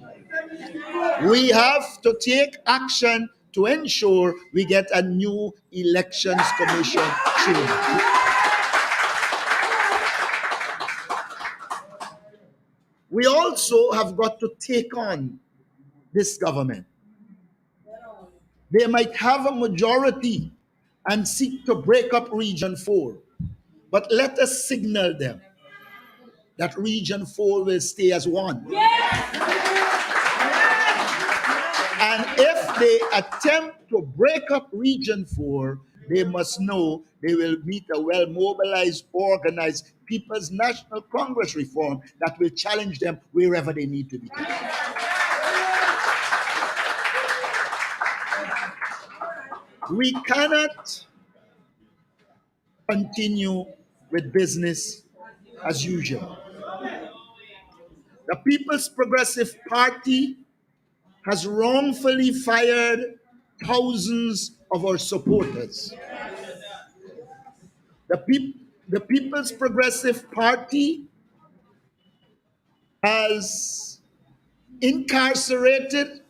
We have to take action to ensure we get a new elections commission chairman. We also have got to take on this government. They might have a majority and seek to break up Region 4, but let us signal them that Region 4 will stay as one. And if they attempt to break up Region 4, they must know they will meet a well-mobilized, organized People's National Congress reform that will challenge them wherever they need to be. We cannot continue with business as usual. The People's Progressive Party has wrongfully fired thousands of our supporters. The People's Progressive Party has incarcerated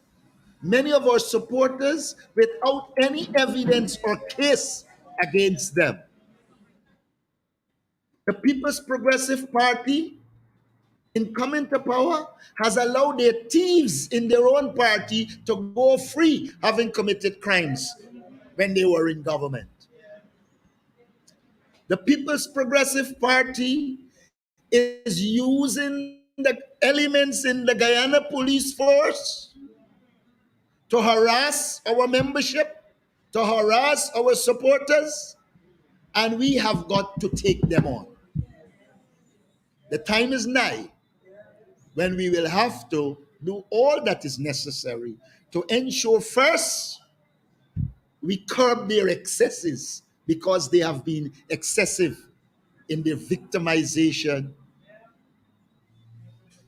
many of our supporters without any evidence or case against them. The People's Progressive Party, in coming to power, has allowed their thieves in their own party to go free, having committed crimes when they were in government. The People's Progressive Party is using the elements in the Guyana police force to harass our membership, to harass our supporters, and we have got to take them on. The time is nigh when we will have to do all that is necessary to ensure, first, we curb their excesses, because they have been excessive in their victimization.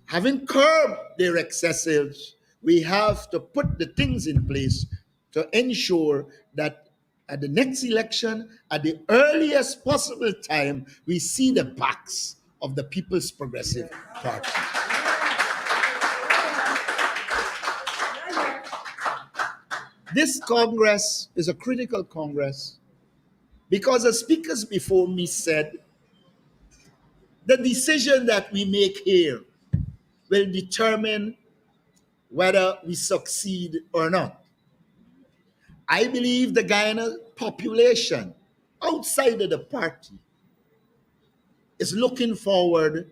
Having curbed their excesses, we have to put the things in place to ensure that at the next election, at the earliest possible time, we see the backs of the People's Progressive Party. This Congress is a critical Congress because the speakers before me said the decision that we make here will determine whether we succeed or not. I believe the Guyana population outside of the party is looking forward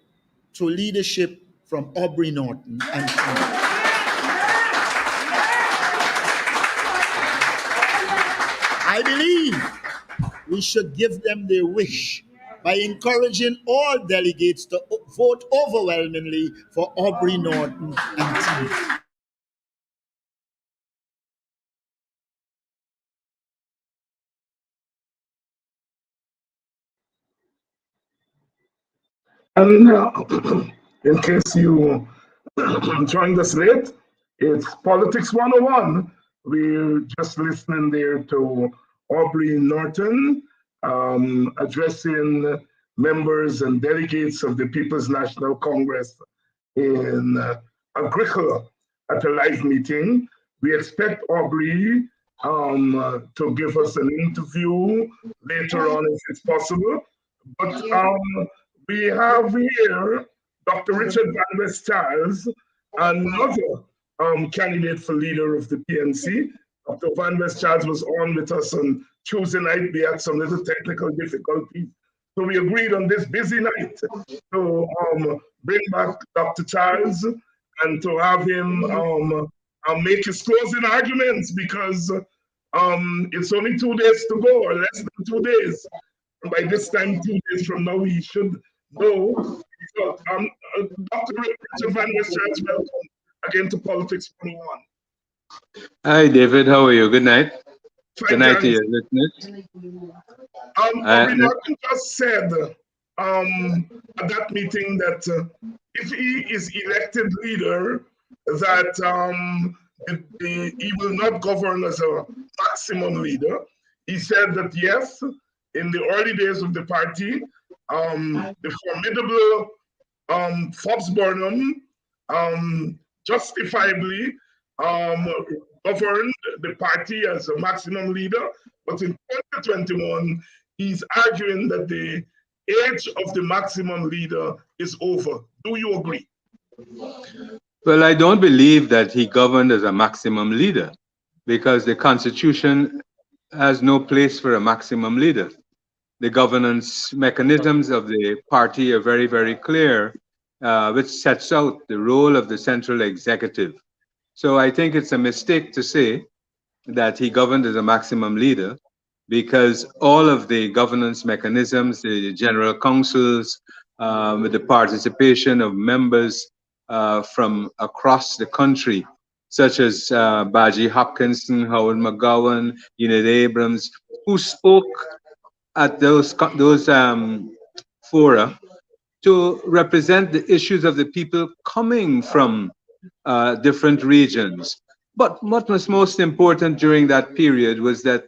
to leadership from Aubrey Norton and I believe we should give them their wish by encouraging all delegates to vote overwhelmingly for Aubrey Norton and team. And in case you joined us late, it's Politics 101. We're just listening there to Aubrey Norton addressing members and delegates of the People's National Congress in Agricola at a live meeting. We expect Aubrey to give us an interview later on if it's possible. But we have here Dr. Richard Van West Charles, another candidate for leader of the PNC. Dr. Van West Charles was on with us on Tuesday night. We had some little technical difficulties. So we agreed on this busy night to bring back Dr. Charles and to have him make his closing arguments, because it's only 2 days to go, or less than 2 days. And by this time, 2 days from now, he should know. So, Dr. Richard Van West Charles, welcome again to Politics 101. Hi, David. How are you? Good night. Fine, Good night to thanks. you, listeners. Martin just said at that meeting that if he is elected leader, that he will not govern as a maximum leader. He said that yes, in the early days of the party, the formidable Forbes Burnham justifiably governed the party as a maximum leader, but in 2021, he's arguing that the age of the maximum leader is over. Do you agree? Well, I don't believe that he governed as a maximum leader, because the Constitution has no place for a maximum leader. The governance mechanisms of the party are very, very clear, which sets out the role of the central executive. So I think it's a mistake to say that he governed as a maximum leader, because all of the governance mechanisms, the general councils, with the participation of members from across the country, such as Baji Hopkinson, Howard McGowan, Enid Abrams, who spoke at those fora to represent the issues of the people coming from different regions. But what was most important during that period was that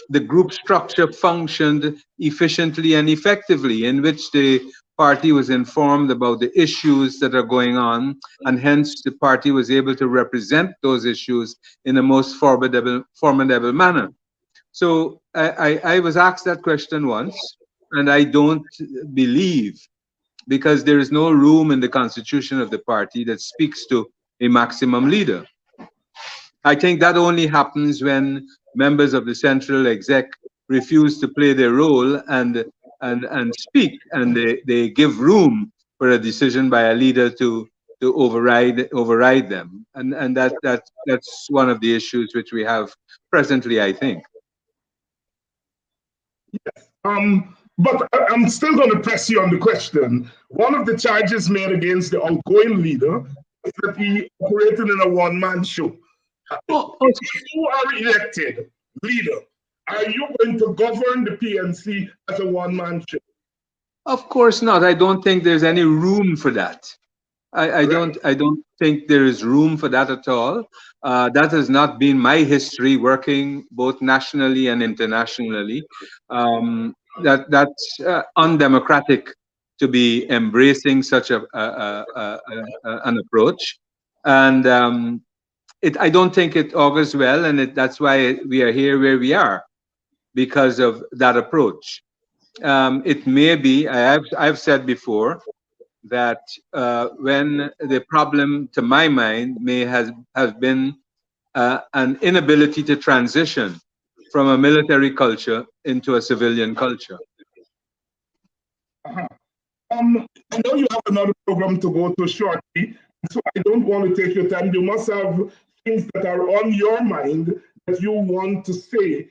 the group structure functioned efficiently and effectively, in which the party was informed about the issues that are going on, and hence the party was able to represent those issues in the most formidable manner. So I was asked that question once, and I don't believe, because there is no room in the constitution of the party that speaks to a maximum leader. I think that only happens when members of the central exec refuse to play their role and speak, and they give room for a decision by a leader to override them, and that's one of the issues which we have presently, I think. Yes. But I'm still going to press you on the question. One of the charges made against the outgoing leader is that he operated in a one-man show. If you are elected leader, are you going to govern the PNC as a one-man show? Of course not. I don't think there's any room for that. I don't think there is room for that at all. That has not been my history working both nationally and internationally. That's undemocratic to be embracing such an approach, and I don't think it augurs well, and that's why we are here where we are, because of that approach. It may be, I've said before, that when the problem, to my mind, may have been an inability to transition from a military culture into a civilian culture. I know you have another program to go to shortly, so I don't want to take your time. You must have things that are on your mind that you want to say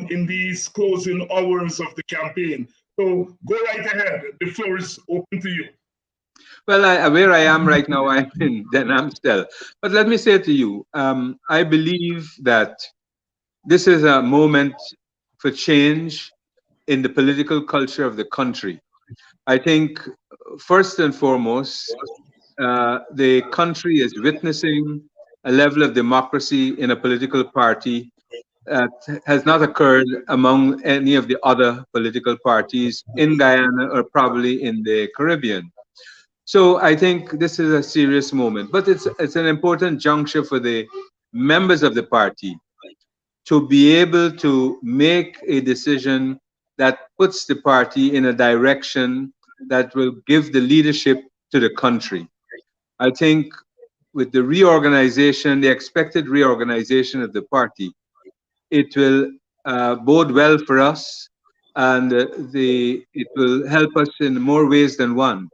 in these closing hours of the campaign. So go right ahead. The floor is open to you. Well, where I am right now, I'm in Den Amstel. But let me say to you, I believe that this is a moment for change in the political culture of the country. I think, first and foremost, the country is witnessing a level of democracy in a political party that has not occurred among any of the other political parties in Guyana or probably in the Caribbean. So I think this is a serious moment, but it's an important juncture for the members of the party to be able to make a decision that puts the party in a direction that will give the leadership to the country. I think with the reorganization, the expected reorganization of the party, it will bode well for us, and it will help us in more ways than one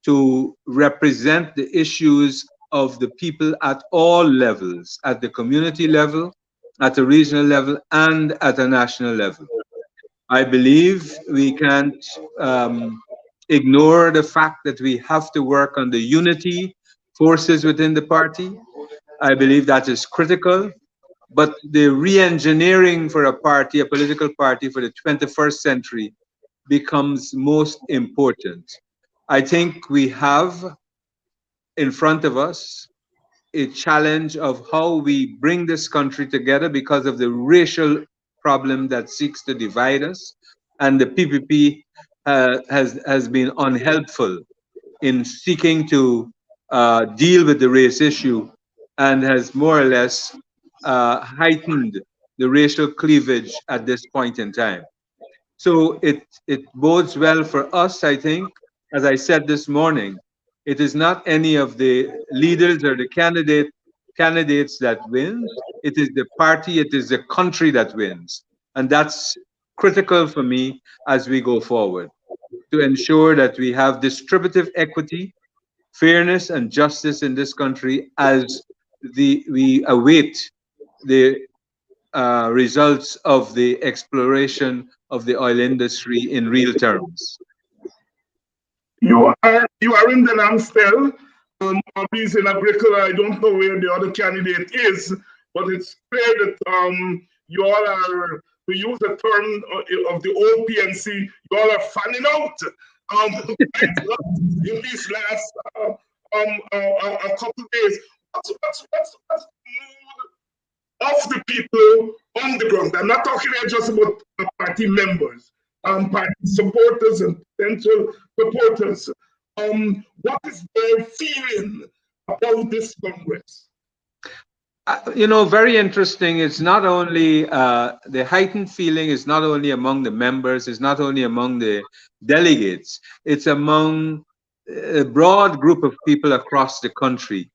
to represent the issues of the people at all levels, at the community level, at the regional level, and at a national level. I believe we can't ignore the fact that we have to work on the unity forces within the party. I believe that is critical. but the re-engineering for a party, a political party for the 21st century, becomes most important. I think we have in front of us a challenge of how we bring this country together because of the racial problem that seeks to divide us, and the PPP has been unhelpful in seeking to deal with the race issue, and has more or less heightened the racial cleavage at this point in time. So it bodes well for us, I think. As I said this morning, it is not any of the leaders or the candidates that wins. It is the party, it is the country that wins. And that's critical for me as we go forward, to ensure that we have distributive equity, fairness, and justice in this country as we await the results of the exploration of the oil industry in real terms. You are in the Amstel. He's in Agricola. I don't know where the other candidate is, but it's clear that you all are, to use the term of the old PNC, you all are fanning out in these last a couple of days. What's the mood of the people on the ground? I'm not talking here just about party members, party supporters and potential supporters. What is their feeling about this Congress? Very interesting. It's not only the heightened feeling is not only among the members, it's not only among the delegates, it's among a broad group of people across the country,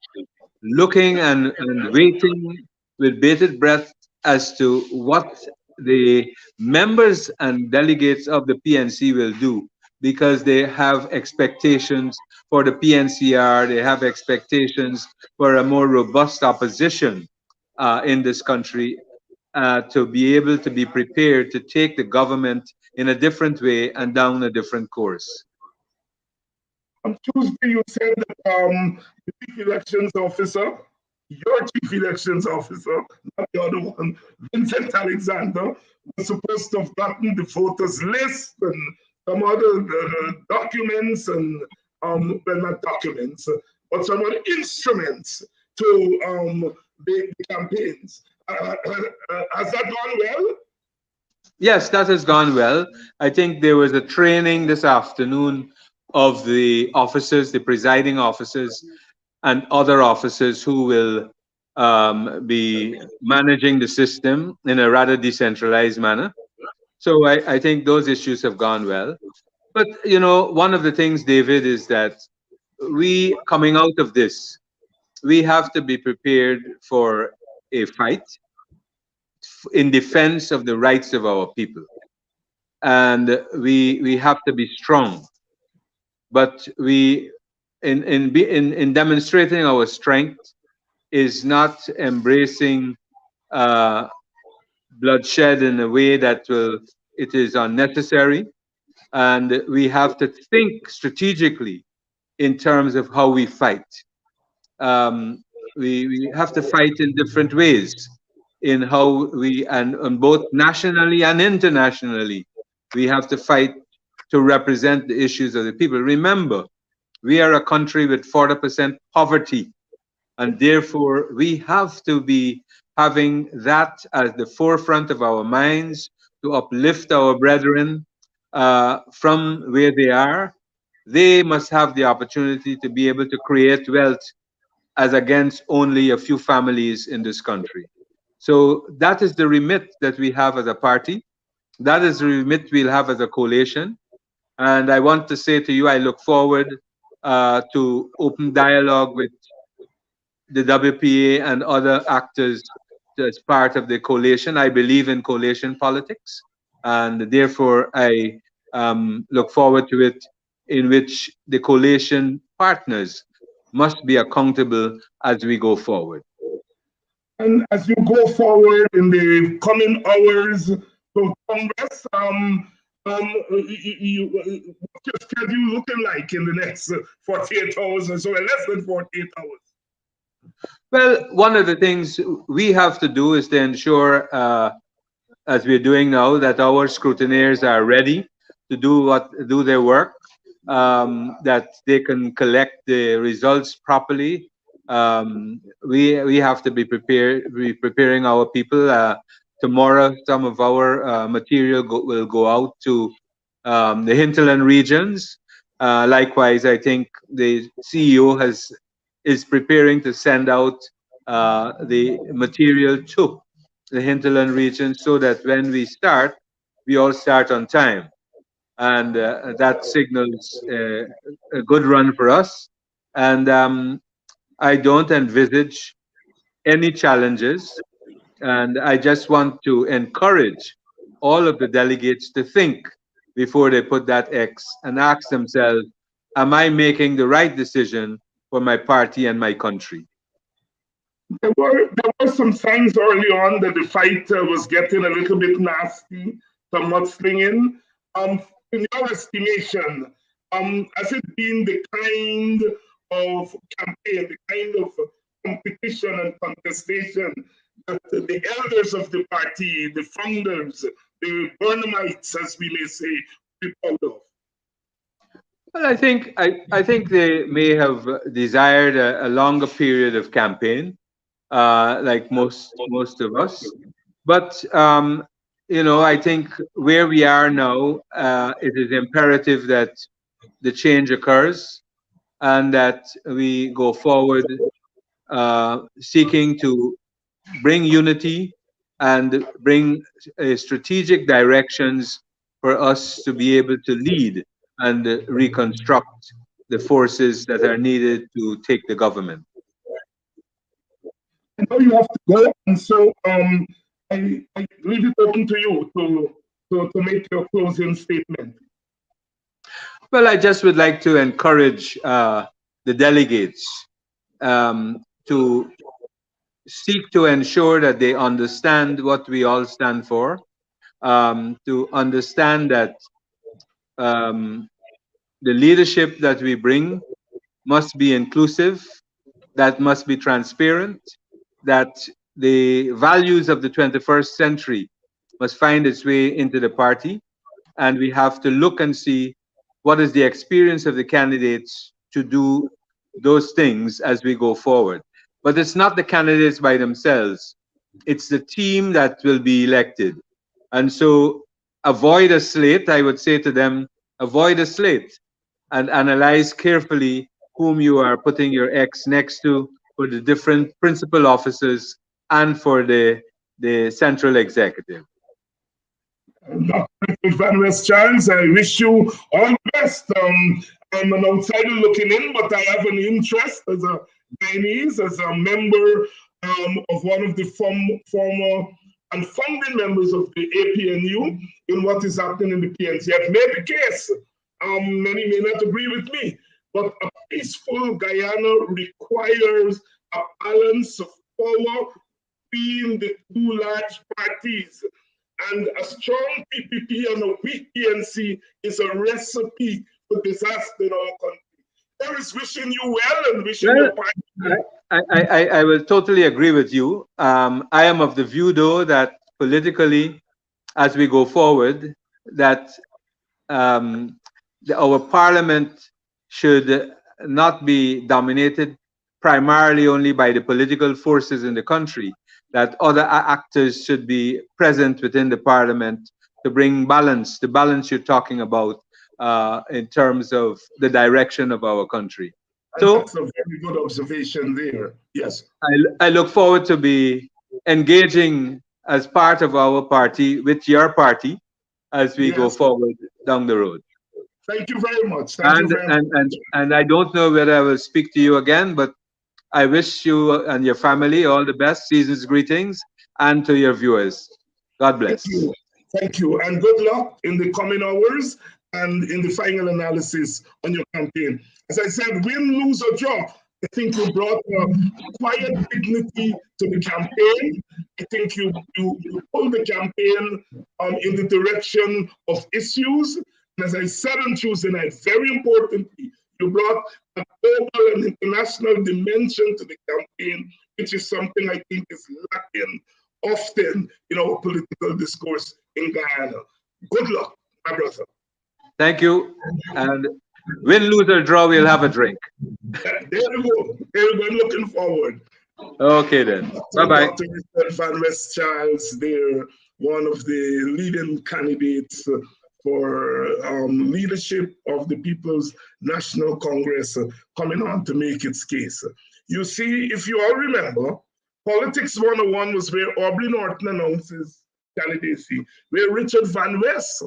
looking and waiting with bated breath as to what the members and delegates of the PNC will do, because they have expectations for the PNCR, they have expectations for a more robust opposition in this country, to be able to be prepared to take the government in a different way and down a different course. On Tuesday, you said that the chief elections officer, your chief elections officer, not the other one, Vincent Alexander, was supposed to have gotten the voters list and some other documents and, well, not documents, but some other instruments to the campaigns. Has that gone well? Yes, that has gone well. I think there was a training this afternoon of the officers, the presiding officers, and other officers who will be managing the system in a rather decentralized manner. So I think those issues have gone well. But, one of the things, David, is that we, coming out of this, we have to be prepared for a fight in defense of the rights of our people. And we have to be strong. But in demonstrating our strength is not embracing bloodshed in a way that it is unnecessary. And we have to think strategically in terms of how we fight. We have to fight in different ways, in how and both nationally and internationally, we have to fight to represent the issues of the people. Remember, we are a country with 40% poverty, and therefore we have to be having that as the forefront of our minds, to uplift our brethren from where they are. They must have the opportunity to be able to create wealth as against only a few families in this country. So that is the remit that we have as a party. That is the remit we'll have as a coalition. And I want to say to you, I look forward to open dialogue with the WPA and other actors as part of the coalition. I believe in coalition politics, and therefore I look forward to it, in which the coalition partners must be accountable as we go forward. And as you go forward in the coming hours to Congress, what's your schedule looking like in the next 48 hours or so, less than 48 hours? Well, one of the things we have to do is to ensure, as we're doing now, that our scrutineers are ready to do their work, that they can collect the results properly. We have to be preparing our people. Tomorrow, some of our material will go out to the hinterland regions. Likewise, I think the CEO is preparing to send out the material to the hinterland region so that when we start, we all start on time. And that signals a good run for us. And I don't envisage any challenges. And I just want to encourage all of the delegates to think before they put that X and ask themselves, am I making the right decision for my party and my country? There were some signs early on that the fight was getting a little bit nasty, some mudslinging. In your estimation, has it been the kind of campaign, the kind of competition and contestation that the elders of the party, the founders, the Burnhamites, as we may say, be proud of? Well, I think they may have desired a longer period of campaign, like most of us. But I think where we are now, it is imperative that the change occurs and that we go forward, seeking to bring unity and bring strategic directions for us to be able to lead and reconstruct the forces that are needed to take the government. I know you have to go, and so I leave it open to you to make your closing statement. Well, I just would like to encourage the delegates to seek to ensure that they understand what we all stand for, to understand that the leadership that we bring must be inclusive, that must be transparent, that the values of the 21st century must find its way into the party, and we have to look and see what is the experience of the candidates to do those things as we go forward. But it's not the candidates by themselves, it's the team that will be elected. And so avoid a slate. I would say to them, avoid a slate and analyze carefully whom you are putting your X next to for the different principal officers and for the central executive. Dr. Van West Charles, I wish you all the best. I'm an outsider looking in, but I have an interest as a Guyanese, as a member of one of the former and founding members of the APNU in what is happening in the PNC. I've made the case. Many may not agree with me, but a peaceful Guyana requires a balance of power between the two large parties. And a strong PPP and a weak PNC is a recipe for disaster in our country. I was wishing you well and wishing you well. I will totally agree with you. I am of the view, though, that politically, as we go forward, that our parliament should not be dominated primarily only by the political forces in the country, that other actors should be present within the parliament to bring balance, the balance you're talking about in terms of the direction of our country. So that's a very good observation there. Yes. I look forward to be engaging as part of our party with your party as we go forward down the road. Thank you very much. Thank you very much. And I don't know whether I will speak to you again, but I wish you and your family all the best, season's greetings, and to your viewers. God bless. Thank you. Thank you. And good luck in the coming hours and in the final analysis on your campaign. As I said, win, lose, or draw, I think you brought a quiet dignity to the campaign. I think you pulled the campaign in the direction of issues. And as I said on Tuesday night, very importantly, you brought a global and international dimension to the campaign which is something I think is lacking often in our political discourse in Guyana. Good luck, my brother. Thank you. And win, lose, or draw, we'll have a drink. There we go. There we go. I'm looking forward. Okay, then. Bye-bye. Dr. Richard Van West Charles, they're one of the leading candidates for leadership of the People's National Congress coming on to make its case. You see, if you all remember, Politics 101 was where Aubrey Norton announced his candidacy, where Richard Van West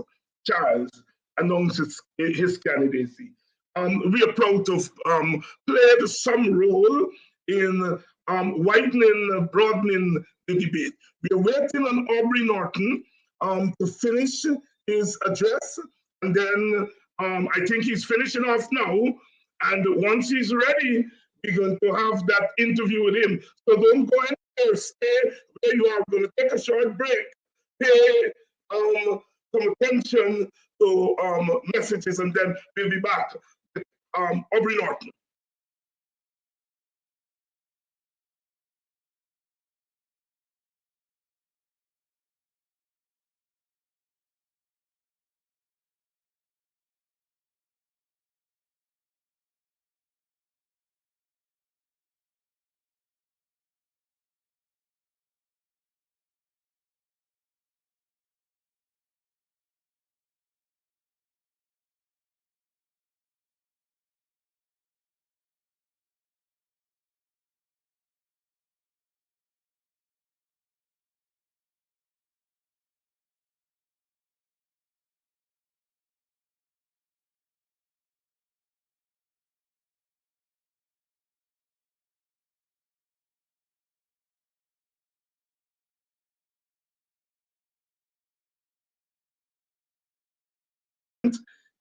Charles announced his candidacy. We are proud to have played some role in widening, broadening the debate. We are waiting on Aubrey Norton to finish his address, and then I think he's finishing off now. And once he's ready, we're going to have that interview with him. So don't go anywhere, stay where you are. We're going to take a short break, pay some attention to messages, and then we'll be back with Aubrey Norton.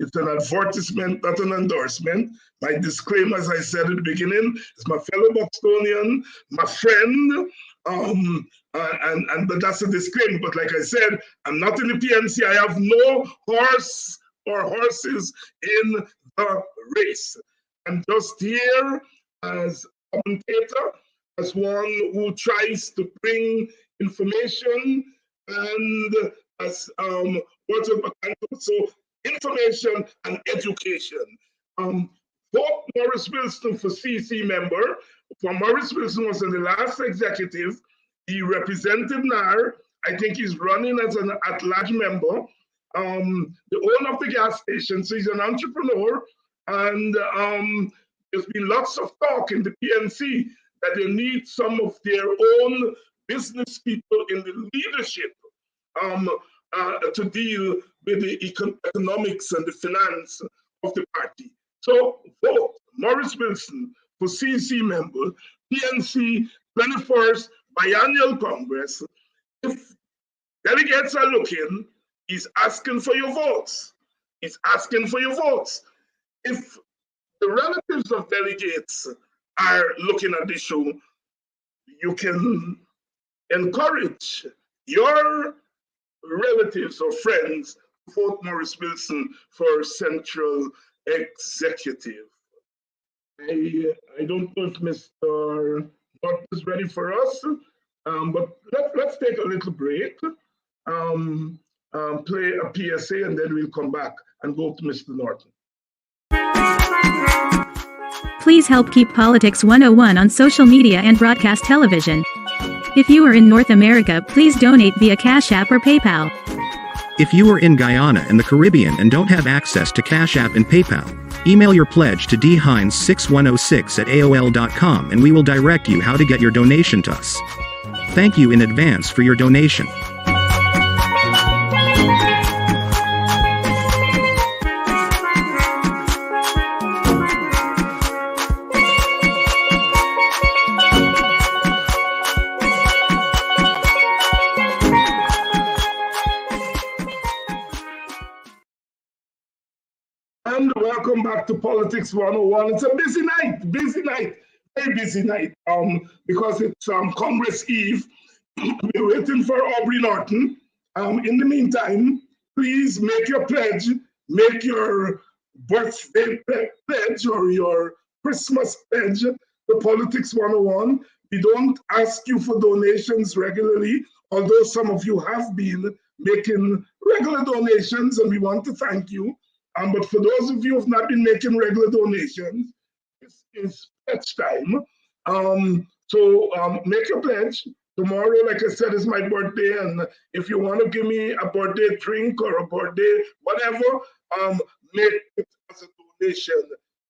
It's an advertisement, not an endorsement. My disclaimer, as I said at the beginning, is my fellow Bostonian, my friend, but that's a disclaimer. But like I said, I'm not in the PNC. I have no horse or horses in the race. I'm just here as a commentator, as one who tries to bring information and as so information and education. Vote Maurice Wilson for CC member. For Maurice Wilson was in the last executive. He represented NAR. I think he's running as an at-large member. The owner of the gas station, so he's an entrepreneur. And there's been lots of talk in the PNC that they need some of their own business people in the leadership to deal with the economics and the finance of the party. So vote Maurice Wilson for CC member, PNC 21st Biennial Congress. If delegates are looking, he's asking for your votes. He's asking for your votes. If the relatives of delegates are looking at this show, you can encourage your relatives or friends to vote Maurice Wilson for Central Executive. I don't know if Mr. Burke is ready for us, but let's take a little break, play a PSA, and then we'll come back and go to Mr. Norton. Please help keep Politics 101 on social media and broadcast television. If you are in North America, please donate via Cash App or PayPal. If you are in Guyana and the Caribbean and don't have access to Cash App and PayPal, email your pledge to dhines6106@aol.com and we will direct you how to get your donation to us. Thank you in advance for your donation. And welcome back to Politics 101. It's a busy night, very busy night, because it's Congress Eve. We're waiting for Aubrey Norton. In the meantime, please make your pledge, make your birthday pledge or your Christmas pledge to Politics 101. We don't ask you for donations regularly, although some of you have been making regular donations, and we want to thank you. But for those of you who have not been making regular donations, this is pledge time. So make your pledge. Tomorrow, like I said, is my birthday, and if you want to give me a birthday drink or a birthday whatever, make it as a donation.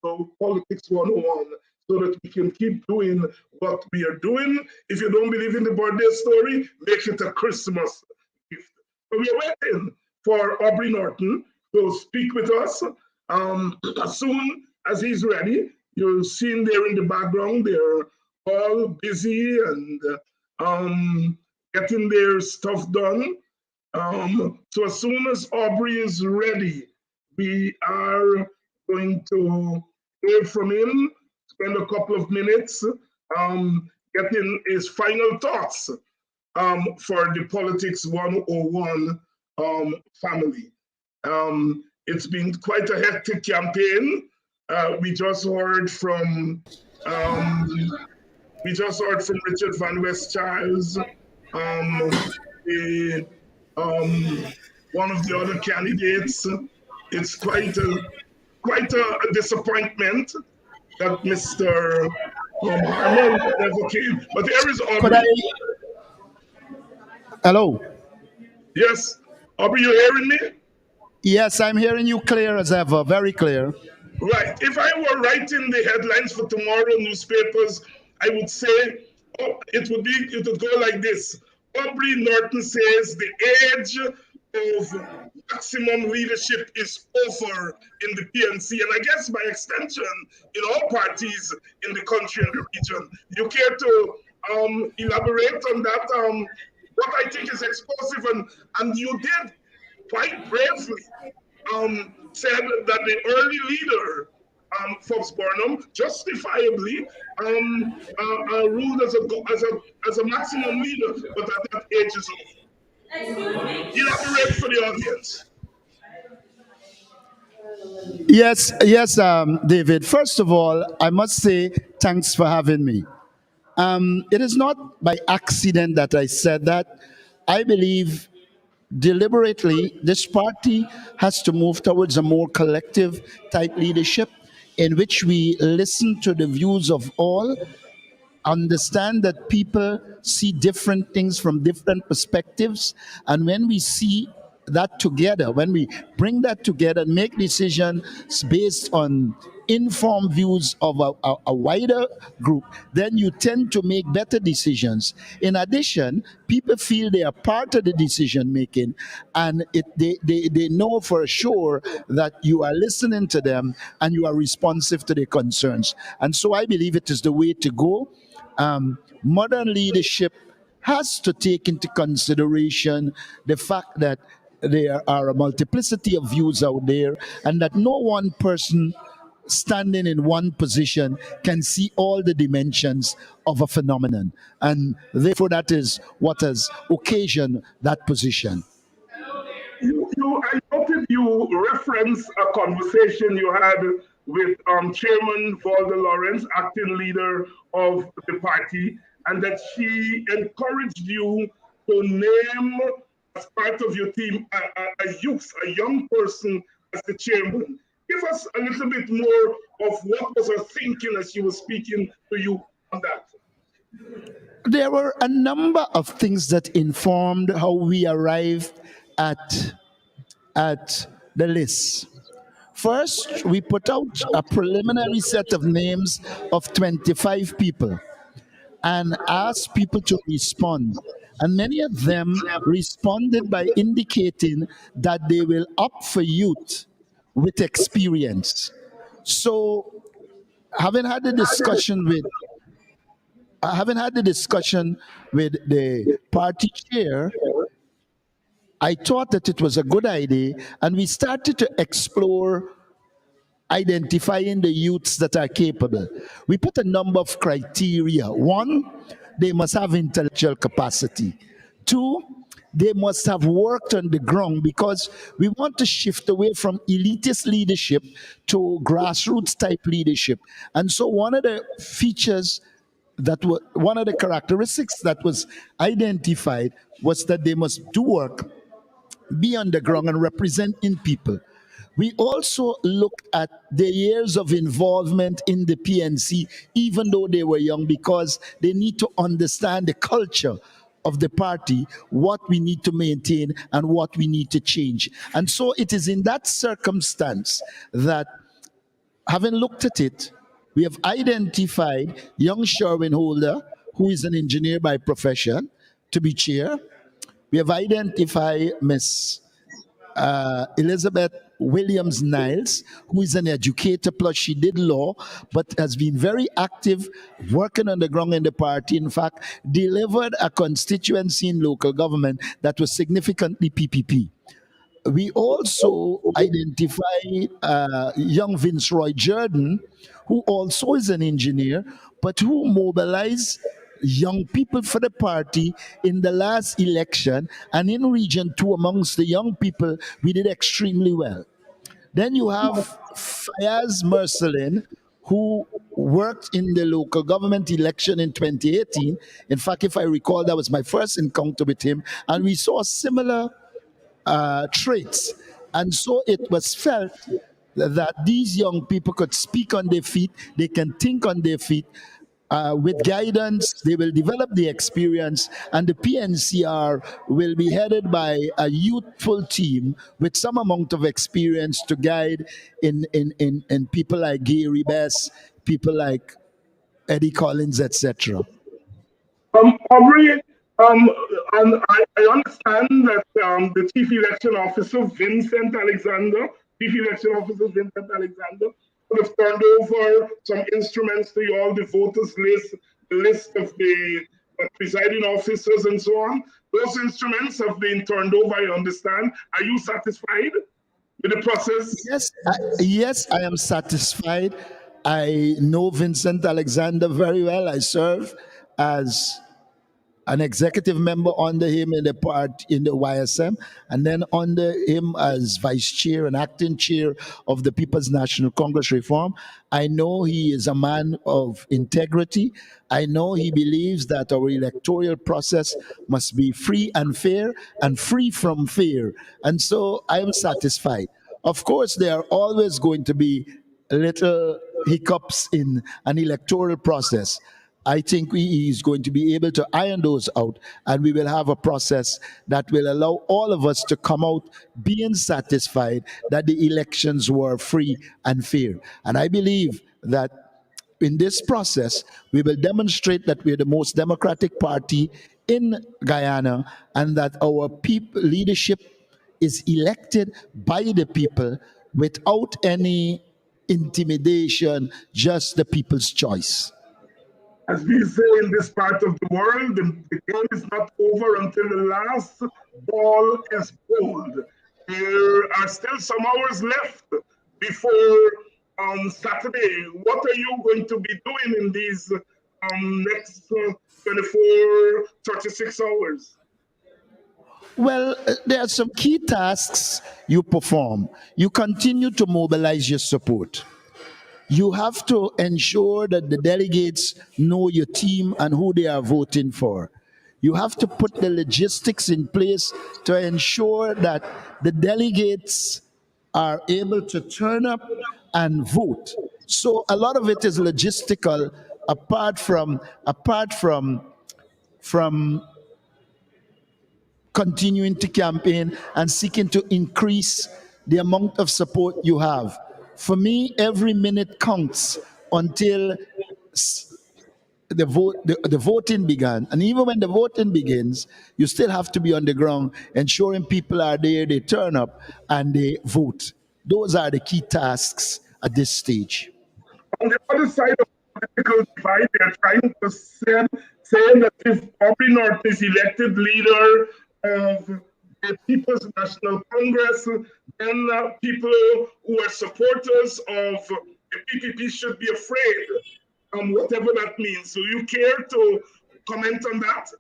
So Politics 101, so that we can keep doing what we are doing. If you don't believe in the birthday story, make it a Christmas gift. So we are waiting for Aubrey Norton to speak with us. As soon as he's ready, you'll see him there in the background. They're all busy and getting their stuff done. So as soon as Aubrey is ready, we are going to hear from him, spend a couple of minutes getting his final thoughts for the Politics 101 family. It's been quite a hectic campaign. We just heard from Richard Van Westchilds, one of the other candidates. It's quite a disappointment that Mr. Harmon never came. But there is Aubrey. Hello. Yes, Aubrey, you hearing me? Yes, I'm hearing you clear as ever, very clear. Right. If I were writing the headlines for tomorrow newspapers, I would say, it would go like this. Aubrey Norton says the age of maximum leadership is over in the PNC, and I guess by extension in all parties in the country and the region. You care to elaborate on that? What I think is explosive, and you did quite bravely said that the early leader, Forbes Burnham, justifiably ruled as a maximum leader, but at that age is over. Elaborate for the audience. Yes, David. First of all, I must say thanks for having me. It is not by accident that I said that. I believe deliberately this party has to move towards a more collective type leadership in which we listen to the views of all, understand that people see different things from different perspectives, and when we see that together, when we bring that together and make decisions based on informed views of a wider group, then you tend to make better decisions. In addition, people feel they are part of the decision making, and they know for sure that you are listening to them and you are responsive to their concerns. And so I believe it is the way to go. Modern leadership has to take into consideration the fact that there are a multiplicity of views out there, and that no one person standing in one position can see all the dimensions of a phenomenon. And therefore, that is what has occasioned that position. I noted you reference a conversation you had with Chairman Valda Lawrence, acting leader of the party, and that she encouraged you to name, as part of your team, a young person as the chairman. Give us a little bit more of what was her thinking as she was speaking to you on that. There were a number of things that informed how we arrived at the list. First, we put out a preliminary set of names of 25 people and asked people to respond. And many of them responded by indicating that they will opt for youth with experience. So, having had the discussion with the party chair, I thought that it was a good idea, and we started to explore identifying the youths that are capable. We put a number of criteria. One, they must have intellectual capacity. Two, they must have worked on the ground, because we want to shift away from elitist leadership to grassroots type leadership. And so one of the features one of the characteristics that was identified was that they must do work, be on the ground, and represent in people. We also looked at their years of involvement in the PNC, even though they were young, because they need to understand the culture of the party, what we need to maintain and what we need to change. And so it is in that circumstance that, having looked at it, we have identified young Sherwin Holder, who is an engineer by profession, to be chair. We have identified Miss Elizabeth Williams Niles, who is an educator, plus she did law, but has been very active working on the ground in the party. In fact, delivered a constituency in local government that was significantly PPP. We also identify young Vince Roy Jordan, who also is an engineer, but who mobilized young people for the party in the last election. And in Region 2, amongst the young people, we did extremely well. Then you have Fayaz Mercelin, who worked in the local government election in 2018. In fact, if I recall, that was my first encounter with him. And we saw similar traits. And so it was felt that these young people could speak on their feet, they can think on their feet. With guidance, they will develop the experience, and the PNCR will be headed by a youthful team with some amount of experience to guide in people like Gary Bess, people like Eddie Collins, etc. Aubrey, and I understand that the Chief Election Officer, Chief Election Officer Vincent Alexander, would have turned over some instruments to you all, the voters list, the list of the presiding officers and so on. Those instruments have been turned over, I understand. Are you satisfied with the process? Yes, I am satisfied. I know Vincent Alexander very well. I serve as an executive member under him in the YSM, and then under him as vice chair and acting chair of the People's National Congress Reform. I know he is a man of integrity. I know he believes that our electoral process must be free and fair and free from fear. And so I am satisfied. Of course, there are always going to be little hiccups in an electoral process. I think he is going to be able to iron those out, and we will have a process that will allow all of us to come out being satisfied that the elections were free and fair. And I believe that in this process, we will demonstrate that we're the most democratic party in Guyana, and that our leadership is elected by the people without any intimidation, just the people's choice. As we say in this part of the world, the game is not over until the last ball is bowled. There are still some hours left before Saturday. What are you going to be doing in these next 24, 36 hours? Well, there are some key tasks you perform. You continue to mobilize your support. You have to ensure that the delegates know your team and who they are voting for. You have to put the logistics in place to ensure that the delegates are able to turn up and vote. So a lot of it is logistical, apart from continuing to campaign and seeking to increase the amount of support you have. For me, every minute counts until the voting began. And even when the voting begins, you still have to be on the ground, ensuring people are there, they turn up, and they vote. Those are the key tasks at this stage. On the other side of the political divide, they are trying to say that if Aubrey North is elected leader of the People's National Congress, then people who are supporters of the PPP should be afraid, whatever that means. So you care to comment on that?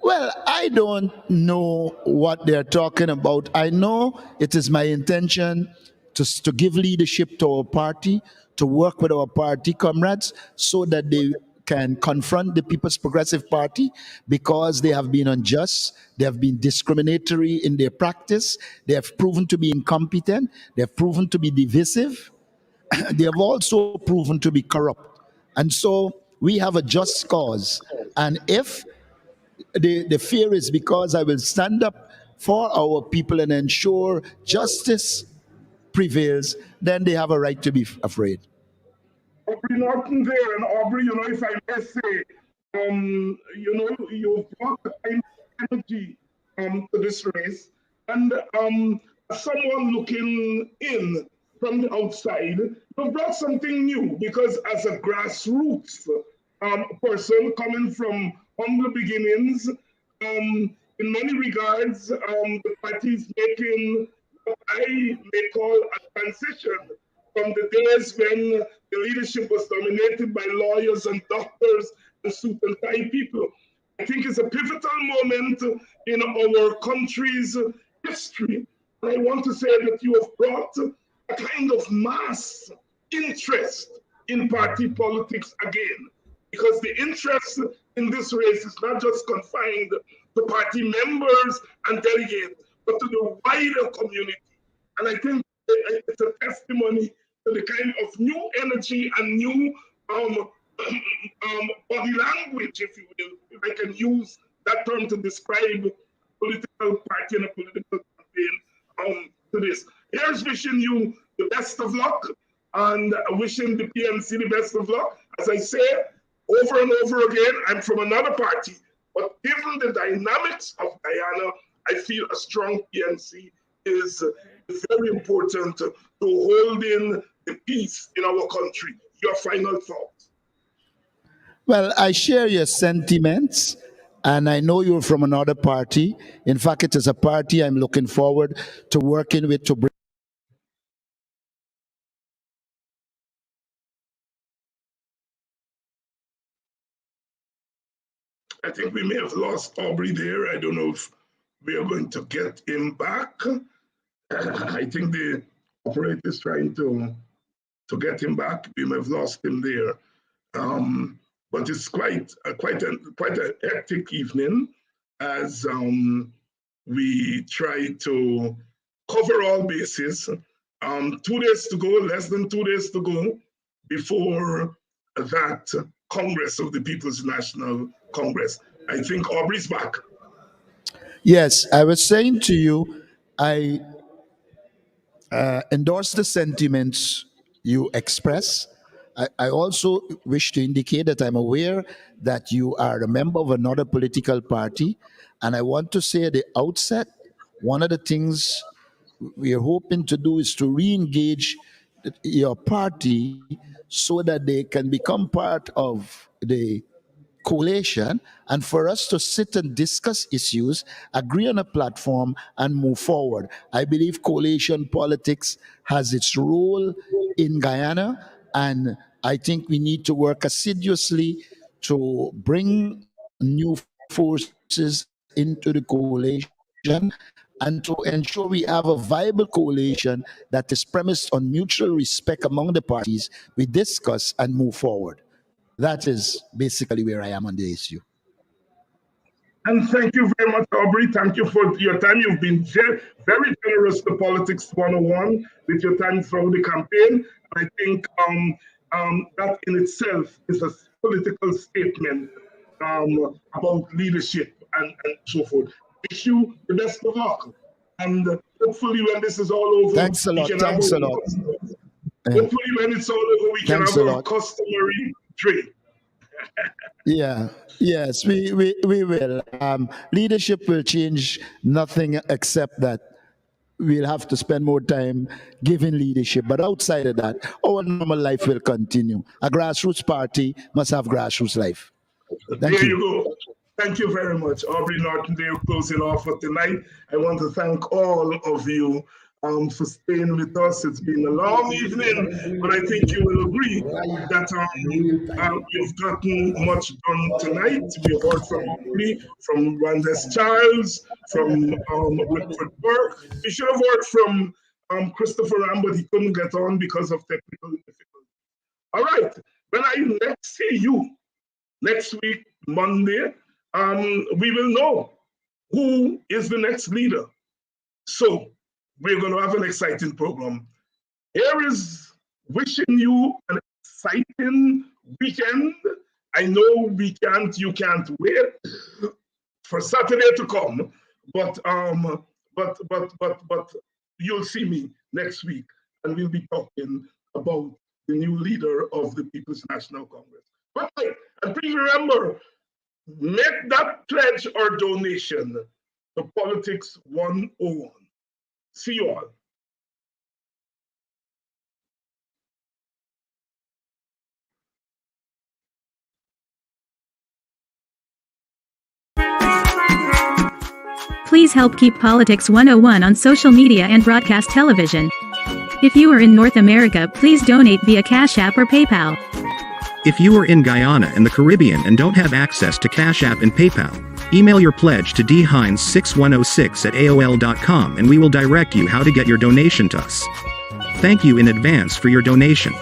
Well, I don't know what they're talking about. I know it is my intention to give leadership to our party, to work with our party comrades so that they can confront the People's Progressive Party because they have been unjust, they have been discriminatory in their practice, they have proven to be incompetent, they have proven to be divisive, they have also proven to be corrupt. And so we have a just cause. And if the fear is because I will stand up for our people and ensure justice prevails, then they have a right to be afraid. Aubrey Norton there, and Aubrey, if I may say, you've brought the kind of energy to this race, and as someone looking in from the outside, you've brought something new because as a grassroots person coming from humble beginnings, in many regards, the party is making what I may call a transition from the days when the leadership was dominated by lawyers and doctors and suit and tie people. I think it's a pivotal moment in our country's history. And I want to say that you have brought a kind of mass interest in party politics again, because the interest in this race is not just confined to party members and delegates, but to the wider community. And I think it's a testimony to the kind of new energy and new body language, if you will, if I can use that term to describe political party and a political campaign to this. Here's wishing you the best of luck and wishing the PNC the best of luck. As I say over and over again, I'm from another party, but given the dynamics of Guyana, I feel a strong PNC is very important to holding the peace in our country. Your final thoughts? Well, I share your sentiments, and I know you're from another party. In fact, it is a party I'm looking forward to working with to bring. I think we may have lost Aubrey there. I don't know if we are going to get him back. I think the operator is trying to get him back. We may have lost him there. But it's quite a hectic evening as we try to cover all bases. 2 days to go, less than 2 days to go before that Congress of the People's National Congress. I think Aubrey's back. Yes, I was saying to you, I endorse the sentiments you express. I also wish to indicate that I'm aware that you are a member of another political party. And I want to say at the outset, one of the things we are hoping to do is to re-engage your party so that they can become part of the coalition and for us to sit and discuss issues, agree on a platform, and move forward. I believe coalition politics has its role in Guyana, and I think we need to work assiduously to bring new forces into the coalition and to ensure we have a viable coalition that is premised on mutual respect among the parties. We discuss and move forward. That is basically where I am on the issue. And thank you very much, Aubrey. Thank you for your time. You've been very generous to Politics 101 with your time throughout the campaign. I think that in itself is a political statement about leadership and so forth. Wish you the best of luck. And hopefully when this is all over, thanks a lot. Thanks a lot. Hopefully when it's all over, we can have our customary drink. Yeah, yes, we will. Leadership will change nothing except that we'll have to spend more time giving leadership. But outside of that, our normal life will continue. A grassroots party must have grassroots life. Thank you. Go. Thank you very much. Aubrey Norton there closing off for tonight. I want to thank all of you for staying with us. It's been a long evening, but I think you will agree that we've gotten much done tonight. We have heard from Aubrey, from Randess Charles, from Richard Burke. We should have heard from Christopher Ram, but he couldn't get on because of technical difficulties. All right. When I next see you next week, Monday, we will know who is the next leader. So we're going to have an exciting program. Here is wishing you an exciting weekend. I know you can't wait for Saturday to come, but you'll see me next week, and we'll be talking about the new leader of the People's National Congress. But and please remember, make that pledge or donation to Politics 101. See you all. Please help keep Politics 101 on social media and broadcast television. If you are in North America, please donate via Cash App or PayPal. If you are in Guyana and the Caribbean and don't have access to Cash App and PayPal, email your pledge to dhines6106@aol.com and we will direct you how to get your donation to us. Thank you in advance for your donation.